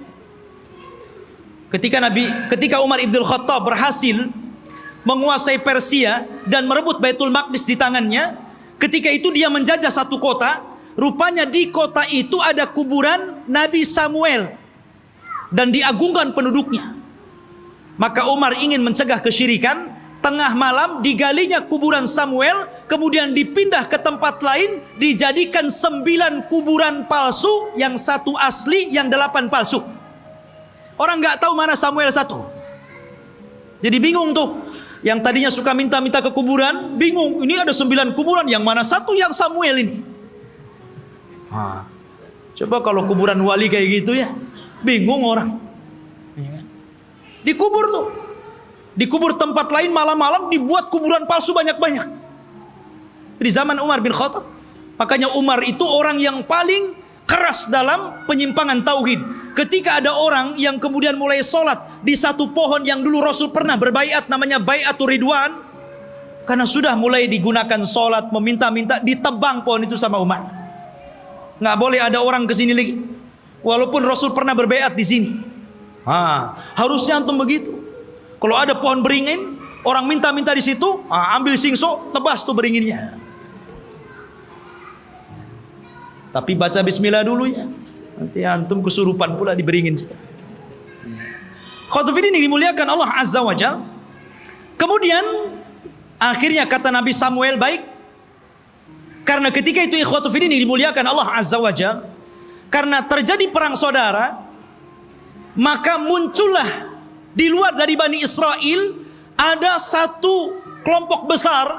Speaker 2: Ketika Umar ibn Khattab berhasil menguasai Persia dan merebut Baitul Maqdis di tangannya, ketika itu dia menjajah satu kota. Rupanya di kota itu ada kuburan Nabi Samuel. dan diagungkan penduduknya. Maka Umar ingin mencegah kesyirikan. Tengah malam digalinya kuburan Samuel, kemudian dipindah ke tempat lain, dijadikan 9 kuburan palsu, yang 1 asli, yang 8 palsu. Orang nggak tahu mana Samuel 1. Jadi bingung tuh. Yang tadinya suka minta-minta ke kuburan, bingung. Ini ada 9 kuburan, yang mana 1 yang Samuel ini? Coba kalau kuburan wali kayak gitu ya, bingung orang. Dikubur tuh. Dikubur tempat lain, malam-malam dibuat kuburan palsu banyak-banyak. Di zaman Umar bin Khattab. Makanya Umar itu orang yang paling keras dalam penyimpangan tauhid. Ketika ada orang yang kemudian mulai sholat di satu pohon yang dulu Rasul pernah berbaiat, namanya Baiatur Ridwan, karena sudah mulai digunakan sholat, meminta-minta, ditebang pohon itu sama Umar. Nggak boleh ada orang kesini lagi, walaupun Rasul pernah berbaiat di sini. Harusnya antum begitu. Kalau ada pohon beringin, orang minta-minta di situ, ambil singso, tebas tuh beringinnya. Tapi baca bismillah dulu ya. Nanti antum kesurupan pula di beringin. Khotufidin yang dimuliakan Allah Azza wa Jalla. Kemudian akhirnya kata Nabi Samuel, baik. Karena ketika itu ikhwatufidin yang dimuliakan Allah Azza wa Jalla, karena terjadi perang saudara, maka muncullah di luar dari Bani Israel ada satu kelompok besar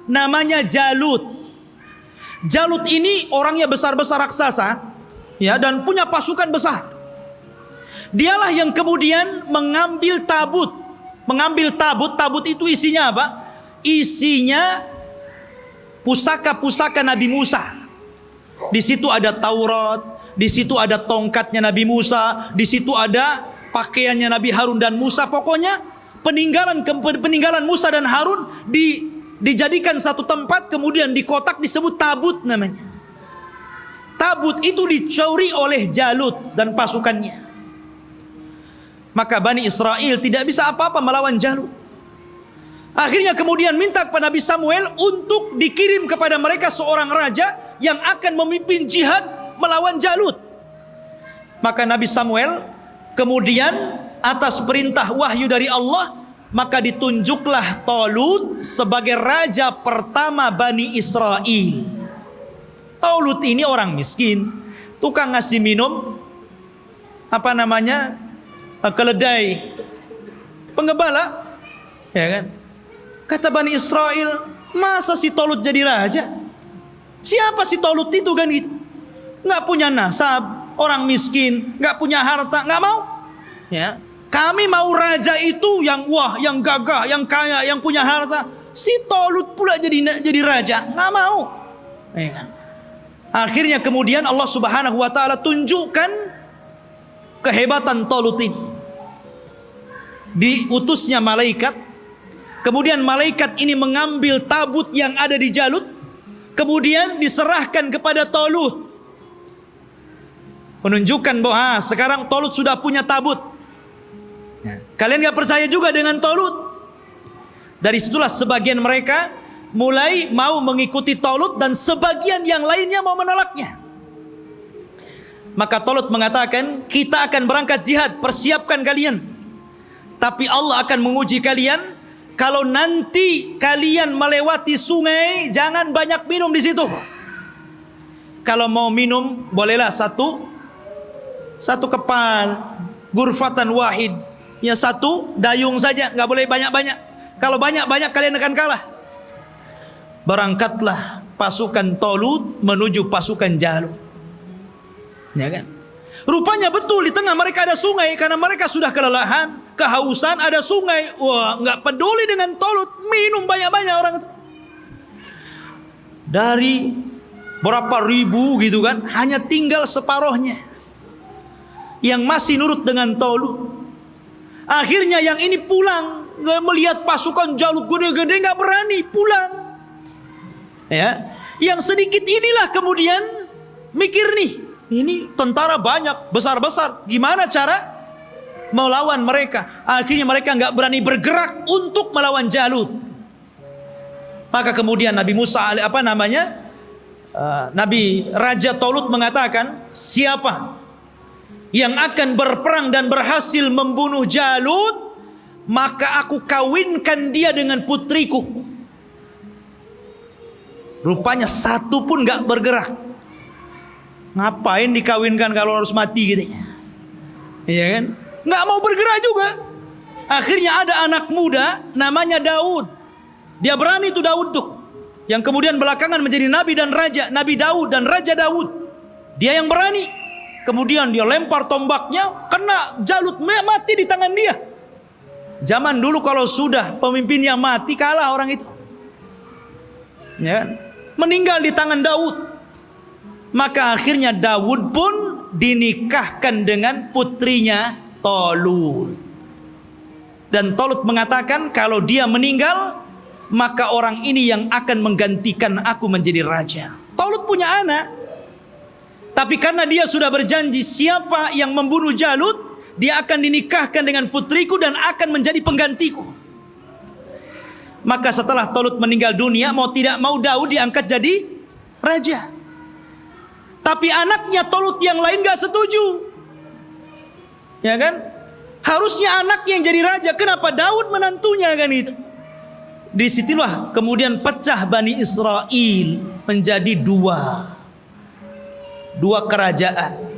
Speaker 2: namanya Jalut. Jalut ini orangnya besar-besar raksasa, ya, dan punya pasukan besar. Dialah yang kemudian mengambil tabut. Mengambil tabut, tabut itu isinya apa? Isinya pusaka-pusaka Nabi Musa. Di situ ada Taurat, di situ ada tongkatnya Nabi Musa, di situ ada pakaiannya Nabi Harun dan Musa. Pokoknya peninggalan Musa dan Harun dijadikan satu tempat, kemudian di kotak disebut tabut namanya. Tabut itu dicuri oleh Jalut dan pasukannya. Maka Bani Israel tidak bisa apa-apa melawan Jalut. Akhirnya kemudian minta kepada Nabi Samuel untuk dikirim kepada mereka seorang raja yang akan memimpin jihad melawan Jalut. Maka Nabi Samuel kemudian atas perintah wahyu dari Allah, maka ditunjuklah Talut sebagai raja pertama Bani Israel. Talut ini orang miskin, tukang ngasih minum keledai penggembala, ya kan? Kata Bani Israel, masa si Talut jadi raja? Siapa si Talut itu kan gitu? Nggak punya nasab, orang miskin, nggak punya harta, nggak mau. Ya, kami mau raja itu yang wah, yang gagah, yang kaya, yang punya harta. Si Talut pula jadi raja, nggak mau. Ya kan? Akhirnya kemudian Allah Subhanahu wa taala tunjukkan kehebatan Talut ini. Diutusnya malaikat, kemudian malaikat ini mengambil tabut yang ada di Jalut, kemudian diserahkan kepada Talut. Menunjukkan bahwa sekarang Talut sudah punya tabut. Kalian gak percaya juga dengan Talut? Dari situlah sebagian mereka mulai mau mengikuti Talut, dan sebagian yang lainnya mau menolaknya. Maka Talut mengatakan, kita akan berangkat jihad, persiapkan kalian. Tapi Allah akan menguji kalian. Kalau nanti kalian melewati sungai, jangan banyak minum di situ. Kalau mau minum, bolehlah satu kepal, gurfatan wahid, ya satu dayung saja, nggak boleh banyak-banyak. Kalau banyak-banyak kalian akan kalah. Berangkatlah pasukan Talut menuju pasukan Jalut. Ya kan? Rupanya betul di tengah mereka ada sungai, karena mereka sudah kelelahan, kehausan, ada sungai. Wah, nggak peduli dengan Talut, minum banyak-banyak orang itu. Dari berapa ribu gitu kan, hanya tinggal separohnya yang masih nurut dengan Talut. Akhirnya yang ini pulang, melihat pasukan Jalut gede-gede, nggak berani pulang. Ya, yang sedikit inilah kemudian mikir nih, ini tentara banyak, besar-besar, gimana cara melawan mereka? Akhirnya mereka nggak berani bergerak untuk melawan Jalut. Maka kemudian Nabi Musa, Nabi Raja Talut mengatakan, siapa yang akan berperang dan berhasil membunuh Jalut, maka aku kawinkan dia dengan putriku. Rupanya satu pun gak bergerak. Ngapain dikawinkan kalau harus mati gitu? Iya kan? Gak mau bergerak juga. Akhirnya ada anak muda namanya Daud. Dia berani tuh Daud tuh, yang kemudian belakangan menjadi nabi dan raja, Nabi Daud dan Raja Daud. Dia yang berani. Kemudian dia lempar tombaknya, kena Jalut, mati di tangan dia. Zaman dulu kalau sudah pemimpin yang mati, kalah orang itu. Ya kan? Meninggal di tangan Daud. Maka akhirnya Daud pun dinikahkan dengan putrinya Tolut. Dan Tolut mengatakan kalau dia meninggal, maka orang ini yang akan menggantikan aku menjadi raja. Tolut punya anak, tapi karena dia sudah berjanji siapa yang membunuh Jalut, dia akan dinikahkan dengan putriku dan akan menjadi penggantiku. Maka setelah Tolut meninggal dunia, mau tidak mau Daud diangkat jadi raja. Tapi anaknya Tolut yang lain gak setuju. Ya kan? Harusnya anak yang jadi raja, kenapa Daud menantunya kan itu? Disitulah kemudian pecah Bani Israel menjadi dua kerajaan.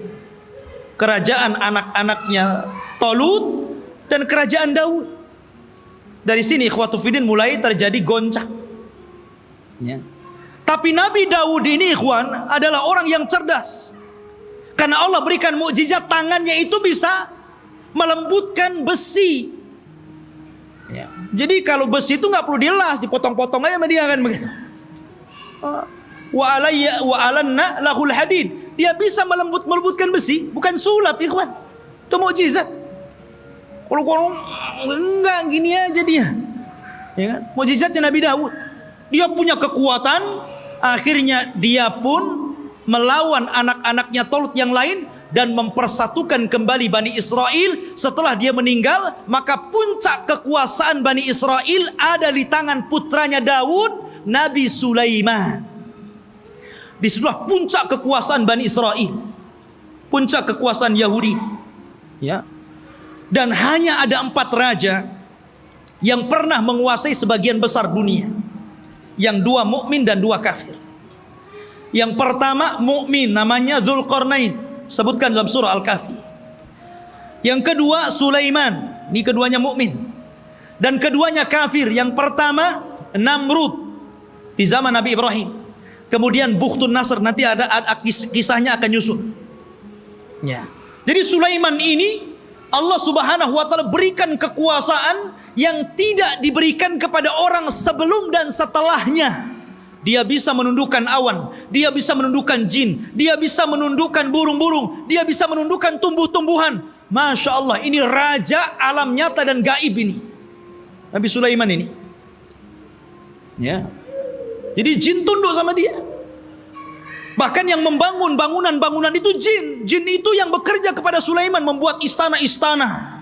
Speaker 2: Kerajaan anak-anaknya Tolut dan kerajaan Daud. Dari sini ikhwatu fiddin mulai terjadi goncang. Ya. Tapi Nabi Daud ini ikhwan adalah orang yang cerdas. Karena Allah berikan mukjizat, tangannya itu bisa melembutkan besi. Ya. Jadi kalau besi itu nggak perlu dilas, dipotong-potong aja sama dia kan begitu. Wa alanna lahul hadid. Dia bisa melembutkan besi, bukan sulap ikhwan. Itu mukjizat. Kalau enggak gini aja dia. Ya kan? Mukjizatnya Nabi Daud. Dia punya kekuatan, akhirnya dia pun melawan anak-anaknya Tolut yang lain dan mempersatukan kembali Bani Israel. Setelah dia meninggal, maka puncak kekuasaan Bani Israel ada di tangan putranya Daud, Nabi Sulaiman. Disitulah puncak kekuasaan Bani Israel, puncak kekuasaan Yahudi. Ya. Dan hanya ada 4 raja yang pernah menguasai sebagian besar dunia, yang 2 mukmin dan 2 kafir. Yang pertama mukmin, namanya Dzulqarnain, sebutkan dalam surah Al-Kahfi. Yang kedua Sulaiman, ini keduanya mukmin. Dan keduanya kafir. Yang pertama Namrud di zaman Nabi Ibrahim. Kemudian Bukhtun Nasr, nanti ada kisahnya akan nyusul. Ya. Jadi Sulaiman ini Allah Subhanahu wa taala berikan kekuasaan yang tidak diberikan kepada orang sebelum dan setelahnya. Dia bisa menundukkan awan, dia bisa menundukkan jin, dia bisa menundukkan burung-burung, dia bisa menundukkan tumbuh-tumbuhan. Masya Allah, ini raja alam nyata dan gaib ini, Nabi Sulaiman ini. Ya. Jadi jin tunduk sama dia. Bahkan yang membangun bangunan-bangunan itu jin. Jin itu yang bekerja kepada Sulaiman, membuat istana-istana.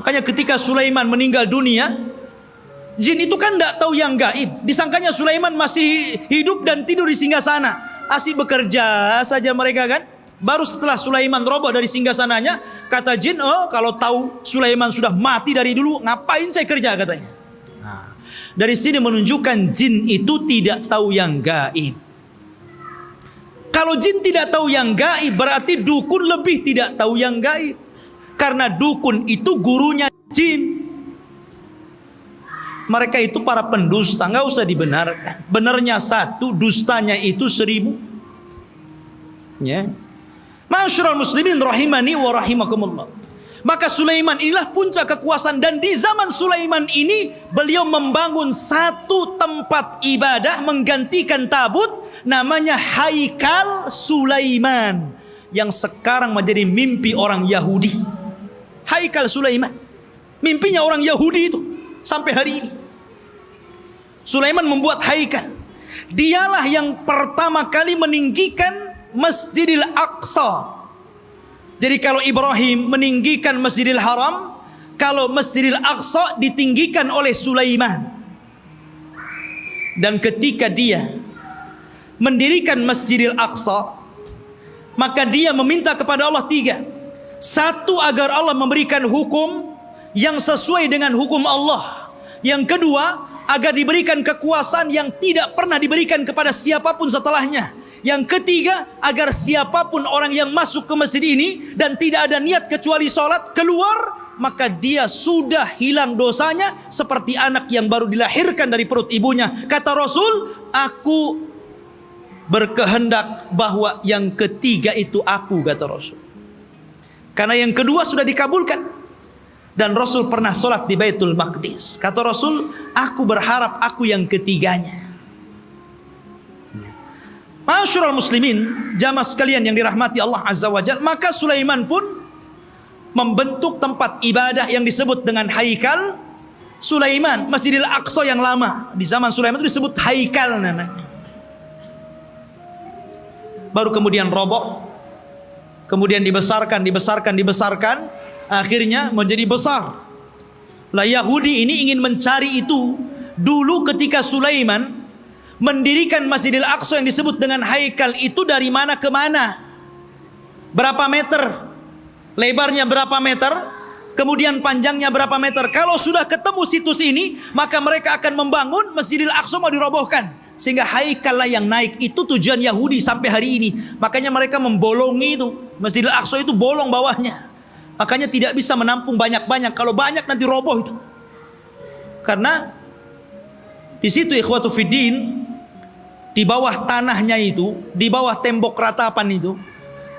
Speaker 2: Makanya ketika Sulaiman meninggal dunia, jin itu kan tidak tahu yang gaib. Disangkanya Sulaiman masih hidup dan tidur di singgasana. Asik bekerja saja mereka kan. Baru setelah Sulaiman roboh dari singgasananya, kata jin, oh kalau tahu Sulaiman sudah mati dari dulu, ngapain saya kerja katanya. Nah, dari sini menunjukkan jin itu tidak tahu yang gaib. Kalau jin tidak tahu yang gaib, berarti dukun lebih tidak tahu yang gaib. Karena dukun itu gurunya jin. Mereka itu para pendusta, nggak usah dibenarkan. Benarnya 1, dustanya itu 1000. Ya. Ma'asyiral muslimin rahimani wa rahimakumullah. Maka Sulaiman inilah puncak kekuasaan, dan di zaman Sulaiman ini beliau membangun satu tempat ibadah menggantikan tabut, namanya Haikal Sulaiman, yang sekarang menjadi mimpi orang Yahudi. Haikal Sulaiman, mimpinya orang Yahudi itu sampai hari ini. Sulaiman membuat haikal. Dialah yang pertama kali meninggikan Masjidil Aqsa. Jadi kalau Ibrahim meninggikan Masjidil Haram, kalau Masjidil Aqsa ditinggikan oleh Sulaiman. Dan ketika dia mendirikan Masjidil Aqsa, maka dia meminta kepada Allah 3. Satu, agar Allah memberikan hukum yang sesuai dengan hukum Allah. Yang kedua, agar diberikan kekuasaan yang tidak pernah diberikan kepada siapapun setelahnya. Yang ketiga, agar siapapun orang yang masuk ke masjid ini dan tidak ada niat kecuali sholat, keluar, maka dia sudah hilang dosanya seperti anak yang baru dilahirkan dari perut ibunya. Kata Rasul, aku berkehendak bahwa yang ketiga itu aku, kata Rasul. Karena yang kedua sudah dikabulkan. Dan Rasul pernah sholat di Baitul Maqdis. Kata Rasul, aku berharap aku yang ketiganya. Masyarul muslimin, jamaah sekalian yang dirahmati Allah Azza wa Jalla, maka Sulaiman pun membentuk tempat ibadah yang disebut dengan Haikal Sulaiman, Masjidil Aqsa yang lama. Di zaman Sulaiman itu disebut Haikal namanya. Baru kemudian roboh, kemudian dibesarkan, akhirnya menjadi besar. Lah Yahudi ini ingin mencari itu. Dulu ketika Sulaiman mendirikan Masjidil Aqsa yang disebut dengan Haikal itu, dari mana ke mana, berapa meter, lebarnya berapa meter, kemudian panjangnya berapa meter. Kalau sudah ketemu situs ini, maka mereka akan membangun Masjidil Aqsa mau dirobohkan. Sehingga Haikal lah yang naik. Itu tujuan Yahudi sampai hari ini. Makanya mereka membolongi itu. Masjidil Aqsa itu bolong bawahnya. Makanya tidak bisa menampung banyak-banyak. Kalau banyak nanti roboh itu. Karena di situ ikhwatu fiddin, di bawah tanahnya itu, di bawah tembok ratapan itu,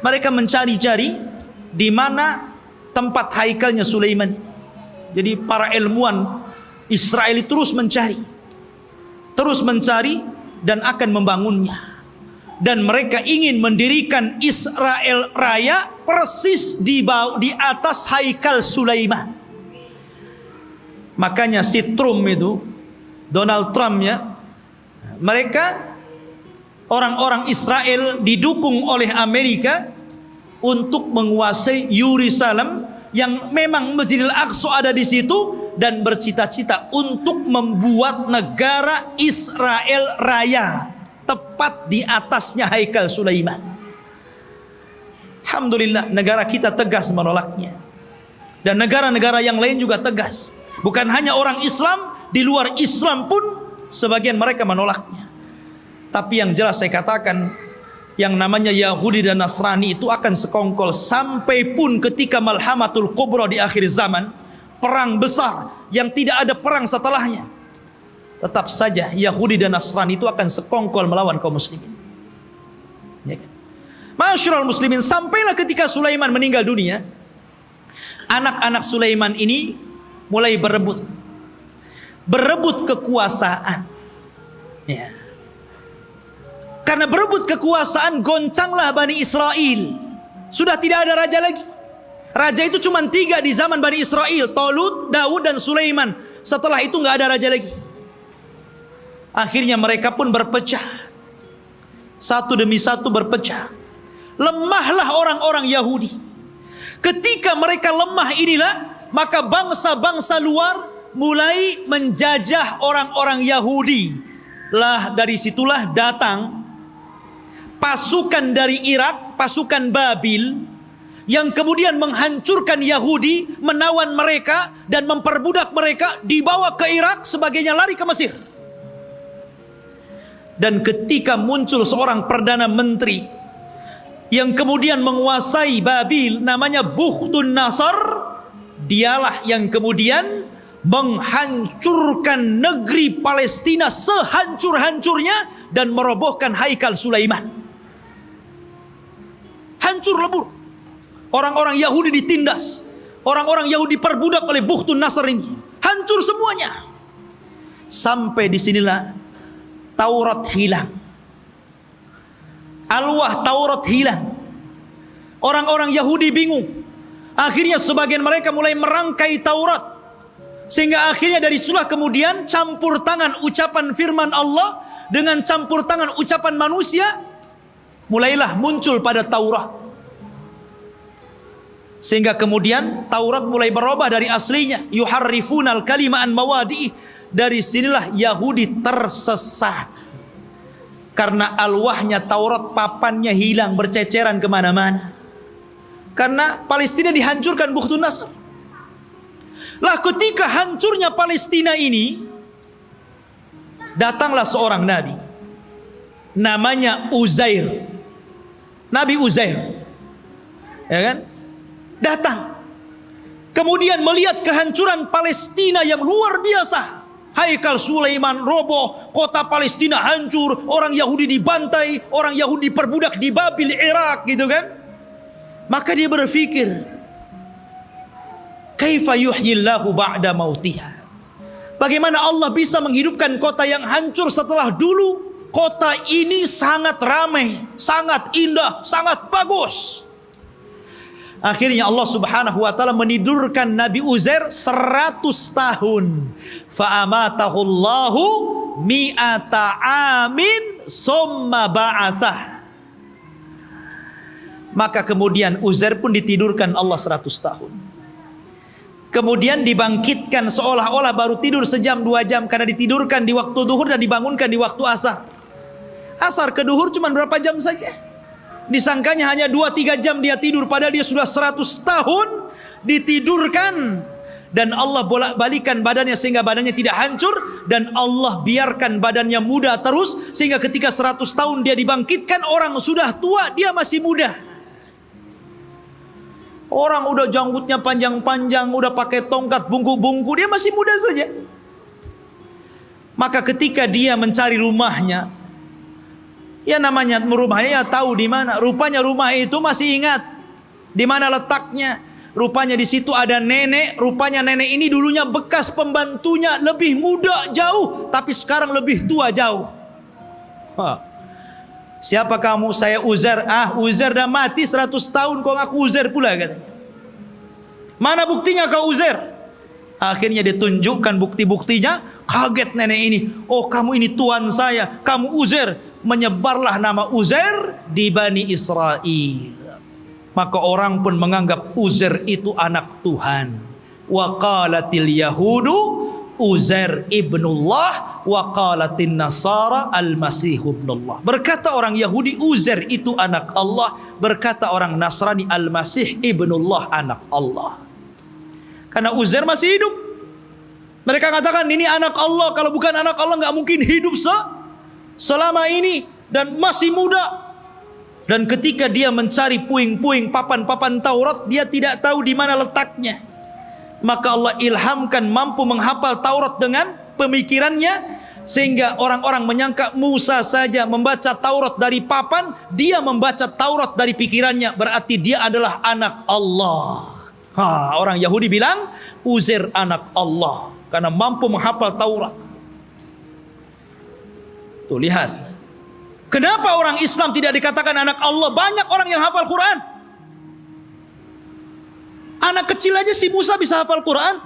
Speaker 2: mereka mencari-cari di mana tempat haikalnya Sulaiman. Jadi para ilmuwan Israel terus mencari dan akan membangunnya. Dan mereka ingin mendirikan Israel Raya persis di atas Haikal Sulaiman. Makanya si Trump itu, Donald Trump ya, mereka orang-orang Israel didukung oleh Amerika untuk menguasai Yerusalem yang memang Masjidil Aqsa ada di situ, dan bercita-cita untuk membuat negara Israel Raya tepat di atasnya Haikal Sulaiman. Alhamdulillah, negara kita tegas menolaknya. Dan negara-negara yang lain juga tegas. Bukan hanya orang Islam, di luar Islam pun sebagian mereka menolaknya. Tapi yang jelas saya katakan, yang namanya Yahudi dan Nasrani itu akan sekongkol sampai pun ketika Malhamatul Kubra di akhir zaman, perang besar yang tidak ada perang setelahnya, tetap saja Yahudi dan Nasrani itu akan sekongkol melawan kaum muslimin. Ya kan? Masyarul muslimin, sampailah ketika Sulaiman meninggal dunia, anak-anak Sulaiman ini mulai berebut kekuasaan. Ya. Karena berebut kekuasaan, goncanglah Bani Israel. Sudah tidak ada raja lagi. Raja itu cuma 3 di zaman Bani Israel, Tolut, Daud, dan Sulaiman. Setelah itu nggak ada raja lagi. Akhirnya mereka pun berpecah. Satu demi satu berpecah. Lemahlah orang-orang Yahudi. Ketika mereka lemah inilah, maka bangsa-bangsa luar mulai menjajah orang-orang Yahudi. Lah dari situlah datang pasukan dari Irak, pasukan Babil, yang kemudian menghancurkan Yahudi, menawan mereka dan memperbudak mereka, dibawa ke Irak, sebagainya lari ke Mesir. Dan ketika muncul seorang perdana menteri yang kemudian menguasai Babil, namanya Bukhtun Nasr, dialah yang kemudian menghancurkan negeri Palestina sehancur-hancurnya dan merobohkan Haikal Sulaiman. Hancur lebur. Orang-orang Yahudi ditindas, orang-orang Yahudi perbudak oleh Bukhtun Nasr ini. Hancur semuanya. Sampai disinilah Taurat hilang. Alwah Taurat hilang. Orang-orang Yahudi bingung. Akhirnya sebagian mereka mulai merangkai Taurat. Sehingga akhirnya dari situlah kemudian campur tangan ucapan firman Allah dengan campur tangan ucapan manusia, mulailah muncul pada Taurat. Sehingga kemudian Taurat mulai berubah dari aslinya. Yuharrifunal kalima an mawadi'i. Dari sinilah Yahudi tersesat. Karena alwahnya Taurat, papannya hilang, berceceran kemana-mana. Karena Palestina dihancurkan Bukhtun Nasr. Lah ketika hancurnya Palestina ini, datanglah seorang nabi, namanya Uzair. Nabi Uzair, ya kan? Datang. Kemudian melihat kehancuran Palestina yang luar biasa. Haikal Sulaiman roboh, kota Palestina hancur, orang Yahudi dibantai, orang Yahudi diperbudak di Babil, Irak, gitu kan? Maka dia berpikir, kaifa yuhyillahu ba'da mautiha? Bagaimana Allah bisa menghidupkan kota yang hancur setelah dulu kota ini sangat ramai, sangat indah, sangat bagus. Akhirnya Allah Subhanahu wa taala menidurkan Nabi Uzair 100 tahun. Fa'amatahu Allahu mi'ata amin summa ba'athah. Maka kemudian Uzair pun ditidurkan Allah 100 tahun. Kemudian dibangkitkan seolah-olah baru tidur sejam 2 jam, karena ditidurkan di waktu duhur dan dibangunkan di waktu asar. Asar ke duhur cuma berapa jam saja. Disangkanya hanya 2-3 jam dia tidur, padahal dia sudah 100 tahun ditidurkan. Dan Allah bolak-balikan badannya sehingga badannya tidak hancur, dan Allah biarkan badannya muda terus, sehingga ketika 100 tahun dia dibangkitkan, orang sudah tua dia masih muda. Orang udah janggutnya panjang-panjang, udah pakai tongkat bungku-bungku, dia masih muda saja. Maka ketika dia mencari rumahnya, ya namanya rumahnya ya tahu di mana. Rupanya rumah itu masih ingat di mana letaknya. Rupanya di situ ada nenek. Rupanya nenek ini dulunya bekas pembantunya, lebih muda jauh, tapi sekarang lebih tua jauh. Siapa kamu? Saya Uzair. Uzair dah mati 100 tahun, kau ngaku Uzair pula, katanya. Mana buktinya kau Uzair? Akhirnya ditunjukkan bukti-buktinya. Kaget nenek ini. Oh, kamu ini tuan saya, kamu Uzair. Menyebarlah nama Uzair di Bani Israel. Maka orang pun menganggap Uzair itu anak Tuhan. Wa qalatil yahudu Uzair ibnullah wa qalatin nasara al-masih ibnullah. Berkata orang Yahudi Uzair itu anak Allah, berkata orang Nasrani al-masih ibnullah, anak Allah. Karena Uzair masih hidup. Mereka katakan ini anak Allah, kalau bukan anak Allah nggak mungkin hidup selama ini, dan masih muda. Dan ketika dia mencari puing-puing papan-papan Taurat, dia tidak tahu di mana letaknya. Maka Allah ilhamkan mampu menghafal Taurat dengan pemikirannya, sehingga orang-orang menyangka Musa saja membaca Taurat dari papan, dia membaca Taurat dari pikirannya, berarti dia adalah anak Allah. Orang Yahudi bilang Uzair anak Allah karena mampu menghafal Taurat. Tuh lihat, kenapa orang Islam tidak dikatakan anak Allah? Banyak orang yang hafal Quran. Anak kecil aja si Musa bisa hafal Quran.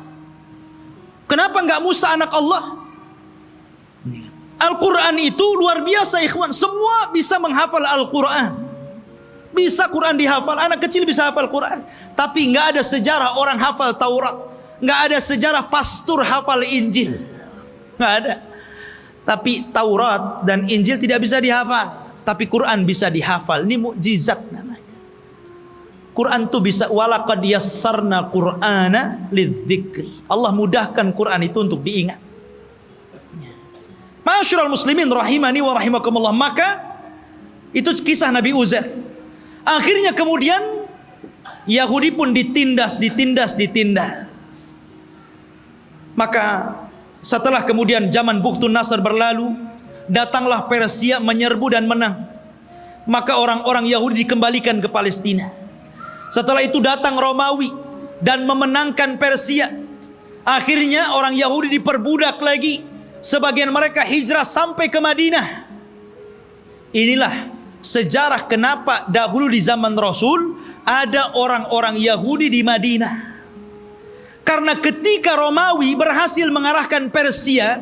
Speaker 2: Kenapa nggak Musa anak Allah? Al-Quran itu luar biasa, ikhwan. Semua bisa menghafal Al-Quran. Bisa Quran dihafal, anak kecil bisa hafal Quran. Tapi nggak ada sejarah orang hafal Taurat. Nggak ada sejarah pastor hafal Injil. Nggak ada. Tapi Taurat dan Injil tidak bisa dihafal, tapi Quran bisa dihafal. Ini mukjizat namanya. Quran itu bisa, walaqad yassarna Qur'ana lidzikri. Allah mudahkan Quran itu untuk diingat. Ma'asyiral muslimin rahimani wa rahimakumullah. Maka itu kisah Nabi Uzair. Akhirnya kemudian Yahudi pun ditindas. Maka setelah kemudian zaman Bukhtun Nasr berlalu, datanglah Persia menyerbu dan menang. Maka orang-orang Yahudi dikembalikan ke Palestina. Setelah itu datang Romawi dan memenangkan Persia. Akhirnya orang Yahudi diperbudak lagi. Sebagian mereka hijrah sampai ke Madinah. Inilah sejarah kenapa dahulu di zaman Rasul ada orang-orang Yahudi di Madinah. Karena ketika Romawi berhasil mengarahkan Persia,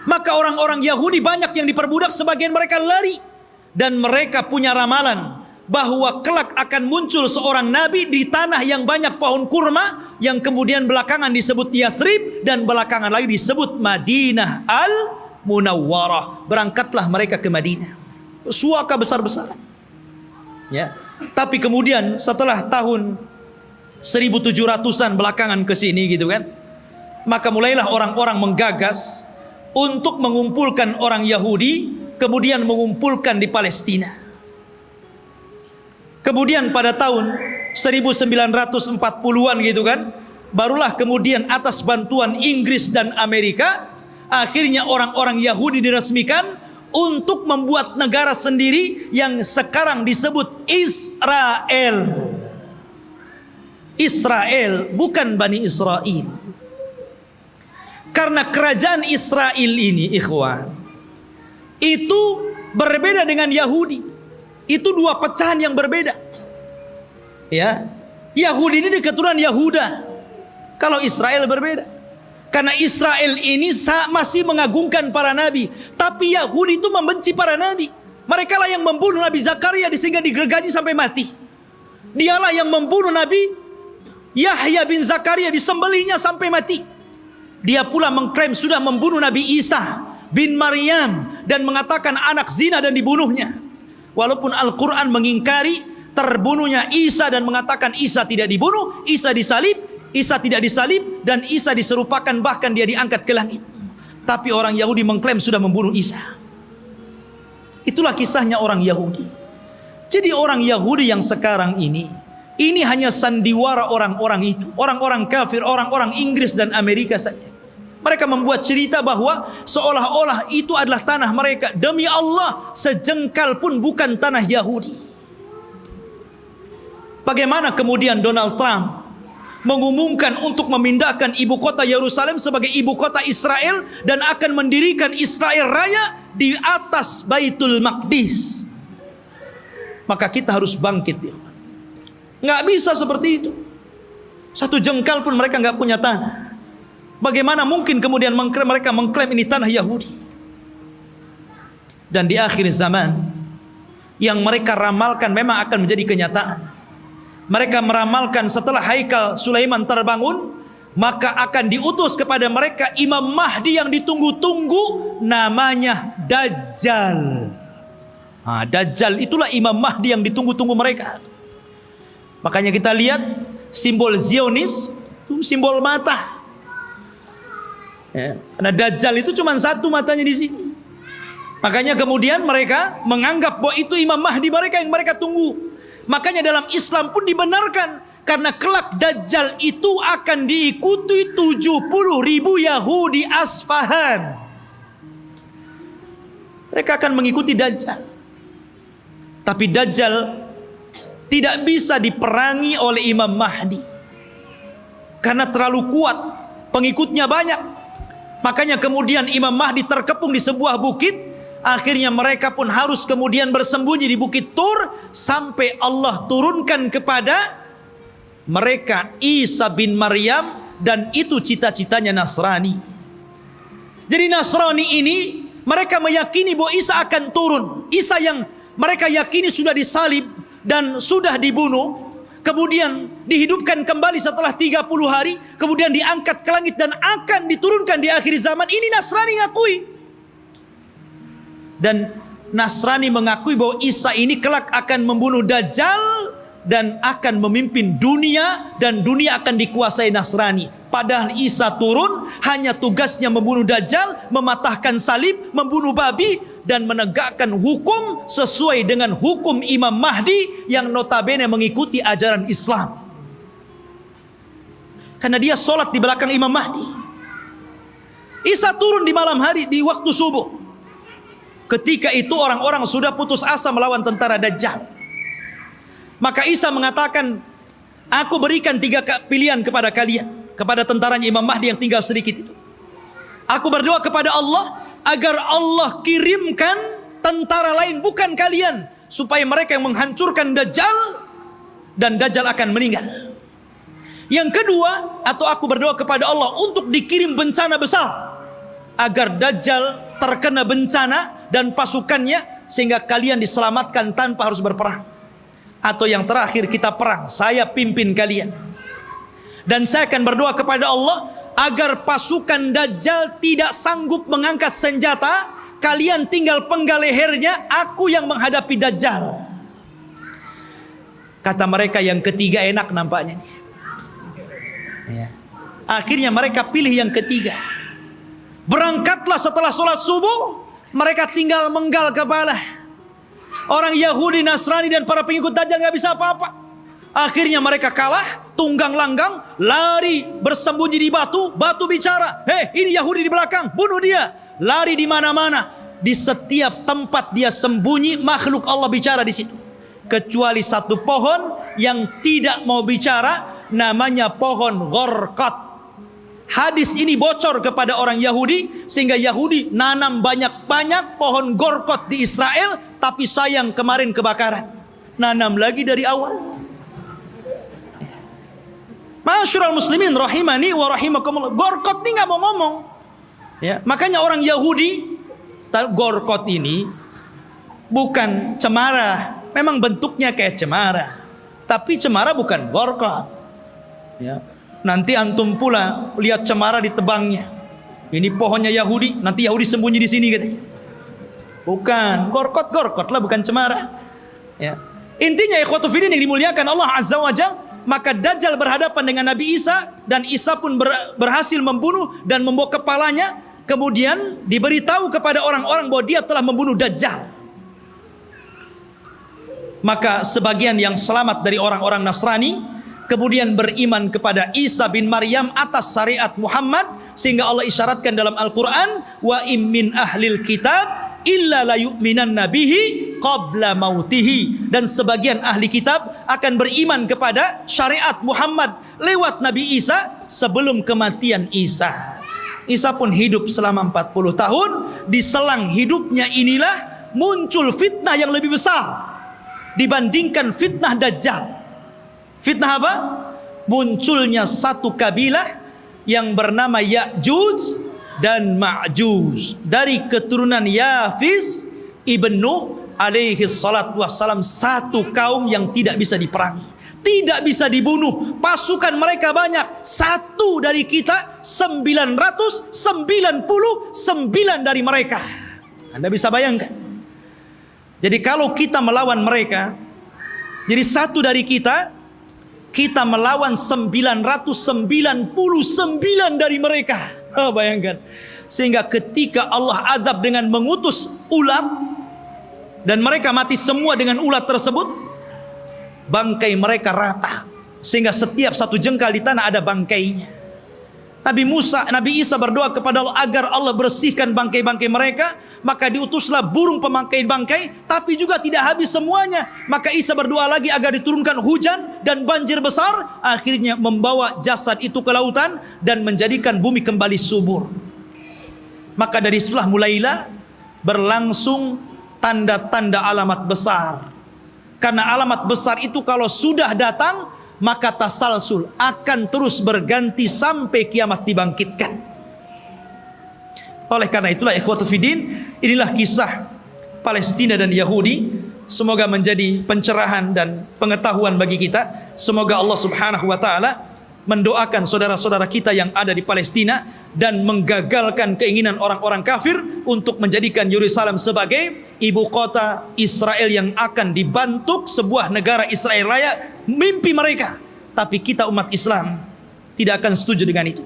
Speaker 2: maka orang-orang Yahudi banyak yang diperbudak, sebagian mereka lari. Dan mereka punya ramalan bahwa kelak akan muncul seorang nabi di tanah yang banyak pohon kurma, yang kemudian belakangan disebut Yathrib dan belakangan lagi disebut Madinah Munawwarah. Berangkatlah mereka ke Madinah. Suaka besar-besaran. Ya. Tapi kemudian setelah tahun 1700-an belakangan ke sini gitu kan, maka mulailah orang-orang menggagas untuk mengumpulkan orang Yahudi, kemudian mengumpulkan di Palestina. Kemudian pada tahun 1940-an gitu kan, barulah kemudian atas bantuan Inggris dan Amerika, akhirnya orang-orang Yahudi diresmikan untuk membuat negara sendiri yang sekarang disebut Israel. Israel, bukan Bani Israel. Karena kerajaan Israel ini, ikhwan, itu berbeda dengan Yahudi. Itu dua pecahan yang berbeda. Ya, Yahudi ini keturunan Yahuda. Kalau Israel berbeda. Karena Israel ini masih mengagungkan para nabi, tapi Yahudi itu membenci para nabi. Mereka lah yang membunuh Nabi Zakaria sehingga digergaji sampai mati. Dialah yang membunuh Nabi Yahya bin Zakaria, disembelihnya sampai mati. Dia pula mengklaim sudah membunuh Nabi Isa bin Maryam dan mengatakan anak zina dan dibunuhnya. Walaupun Al-Quran mengingkari terbunuhnya Isa dan mengatakan Isa tidak dibunuh, Isa disalib, Isa tidak disalib, dan Isa diserupakan bahkan dia diangkat ke langit. Tapi orang Yahudi mengklaim sudah membunuh Isa. Itulah kisahnya orang Yahudi. Jadi orang Yahudi yang sekarang ini hanya sandiwara orang-orang itu, orang-orang kafir, orang-orang Inggris dan Amerika saja. Mereka membuat cerita bahwa seolah-olah itu adalah tanah mereka. Demi Allah, sejengkal pun bukan tanah Yahudi. Bagaimana kemudian Donald Trump mengumumkan untuk memindahkan ibu kota Yerusalem sebagai ibu kota Israel dan akan mendirikan Israel Raya di atas Baitul Maqdis? Maka kita harus bangkit, ya. Nggak bisa seperti itu. Satu jengkal pun mereka nggak punya tanah. Bagaimana mungkin kemudian mereka mengklaim ini tanah Yahudi? Dan di akhir zaman, yang mereka ramalkan memang akan menjadi kenyataan. Mereka meramalkan setelah Haikal Sulaiman terbangun, maka akan diutus kepada mereka Imam Mahdi yang ditunggu-tunggu, namanya Dajjal. Dajjal itulah Imam Mahdi yang ditunggu-tunggu mereka. Makanya kita lihat simbol Zionis itu simbol mata. Ya, karena Dajjal itu cuma satu matanya di sini. Makanya kemudian mereka menganggap bahwa itu Imam Mahdi mereka yang mereka tunggu. Makanya dalam Islam pun dibenarkan, karena kelak Dajjal itu akan diikuti 70.000 Yahudi Asfahan. Mereka akan mengikuti Dajjal. Tapi Dajjal tidak bisa diperangi oleh Imam Mahdi, karena terlalu kuat, pengikutnya banyak. Makanya kemudian Imam Mahdi terkepung di sebuah bukit. Akhirnya mereka pun harus kemudian bersembunyi di Bukit Tur, sampai Allah turunkan kepada mereka Isa bin Maryam, dan itu cita-citanya Nasrani. Jadi Nasrani ini mereka meyakini bahwa Isa akan turun. Isa yang mereka yakini sudah disalib dan sudah dibunuh, kemudian dihidupkan kembali setelah 30 hari, kemudian diangkat ke langit dan akan diturunkan di akhir zaman. Ini Nasrani ngakui. Dan Nasrani mengakui bahwa Isa ini kelak akan membunuh Dajjal dan akan memimpin dunia, dan dunia akan dikuasai Nasrani. Padahal Isa turun hanya tugasnya membunuh Dajjal, mematahkan salib, membunuh babi, dan menegakkan hukum sesuai dengan hukum Imam Mahdi yang notabene mengikuti ajaran Islam. Karena dia sholat di belakang Imam Mahdi. Isa turun di malam hari di waktu subuh. Ketika itu orang-orang sudah putus asa melawan tentara Dajjal. Maka Isa mengatakan, aku berikan 3 pilihan kepada kalian, kepada tentaranya Imam Mahdi yang tinggal sedikit itu. Aku berdoa kepada Allah agar Allah kirimkan tentara lain bukan kalian, supaya mereka yang menghancurkan Dajjal, dan Dajjal akan meninggal. Yang kedua, atau aku berdoa kepada Allah untuk dikirim bencana besar, agar Dajjal terkena bencana dan pasukannya, sehingga kalian diselamatkan tanpa harus berperang. Atau yang terakhir, kita perang, saya pimpin kalian. Dan saya akan berdoa kepada Allah agar pasukan Dajjal tidak sanggup mengangkat senjata, kalian tinggal penggal lehernya, aku yang menghadapi Dajjal. Kata mereka yang ketiga enak nampaknya nih. Ya. Akhirnya mereka pilih yang ketiga. Berangkatlah setelah sholat subuh, mereka tinggal menggal kepala. Orang Yahudi, Nasrani dan para pengikut Dajjal gak bisa apa-apa. Akhirnya mereka kalah, tunggang langgang, lari bersembunyi di batu. Batu bicara, hei ini Yahudi di belakang, bunuh dia. Lari di mana-mana, di setiap tempat dia sembunyi, makhluk Allah bicara di situ. Kecuali satu pohon yang tidak mau bicara, namanya pohon Gharqad. Hadis ini bocor kepada orang Yahudi, sehingga Yahudi nanam banyak-banyak pohon Gharqad di Israel, tapi sayang kemarin kebakaran. Nanam lagi dari awal. Masyurul muslimin rahimani wa rahimakumullah. Gharqad ini gak mau ngomong. Ya, makanya orang Yahudi, Gharqad ini bukan cemara. Memang bentuknya kayak cemara, tapi cemara bukan Gharqad. Ya. Nanti antum pula lihat cemara ditebangnya. Ini pohonnya Yahudi, nanti Yahudi sembunyi di sini katanya. Bukan, Gharqad lah, bukan cemara. Ya. Intinya ikhwatu fiddin yang dimuliakan Allah Azza wa Jalla, maka Dajjal berhadapan dengan Nabi Isa, dan Isa pun berhasil membunuh dan membawa kepalanya. Kemudian diberitahu kepada orang-orang bahwa dia telah membunuh Dajjal. Maka sebagian yang selamat dari orang-orang Nasrani kemudian beriman kepada Isa bin Maryam atas syariat Muhammad, sehingga Allah isyaratkan dalam Al-Quran, wa im min ahlil kitab illa la yu'minanna bihi qabla mautihi. Dan sebagian ahli kitab akan beriman kepada syariat Muhammad lewat Nabi Isa sebelum kematian Isa. Isa pun hidup selama 40 tahun. Di selang hidupnya inilah muncul fitnah yang lebih besar dibandingkan fitnah Dajjal. Fitnah apa? Munculnya satu kabilah yang bernama Ya'juj dan Ma'juj, dari keturunan Yafis ibn Nuh alaihi salatu wassalam. Satu kaum yang tidak bisa diperangi, tidak bisa dibunuh. Pasukan mereka banyak. Satu dari kita 999 dari mereka. Anda bisa bayangkan. Jadi kalau kita melawan mereka, jadi satu dari kita melawan 999 dari mereka. Oh, bayangkan. Sehingga ketika Allah azab dengan mengutus ulat, dan mereka mati semua dengan ulat tersebut, bangkai mereka rata, sehingga setiap satu jengkal di tanah ada bangkainya. Nabi Isa berdoa kepada Allah agar Allah bersihkan bangkai-bangkai mereka. Maka diutuslah burung pemangkai bangkai, tapi juga tidak habis semuanya. Maka Isa berdoa lagi agar diturunkan hujan dan banjir besar, akhirnya membawa jasad itu ke lautan dan menjadikan bumi kembali subur. Maka dari situlah mulailah berlangsung tanda-tanda alamat besar. Karena alamat besar itu kalau sudah datang, maka tasalsul akan terus berganti sampai kiamat dibangkitkan. Oleh karena itulah ikhwatu fiddin, inilah kisah Palestina dan Yahudi. Semoga menjadi pencerahan dan pengetahuan bagi kita. Semoga Allah subhanahu wa ta'ala mendoakan saudara-saudara kita yang ada di Palestina dan menggagalkan keinginan orang-orang kafir untuk menjadikan Yerusalem sebagai ibu kota Israel yang akan dibentuk sebuah negara Israel Raya. Mimpi mereka, tapi kita umat Islam tidak akan setuju dengan itu.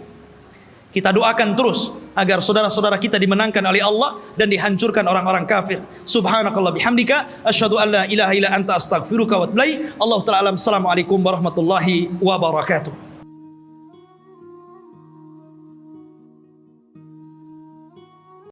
Speaker 2: Kita doakan terus agar saudara-saudara kita dimenangkan oleh Allah dan dihancurkan orang-orang kafir. Subhanakallah bihamdika asyhadu an la ilaha illa anta astaghfiruka wa atubu ilaik. Allahu ta'ala alam. Assalamualaikum warahmatullahi wabarakatuh.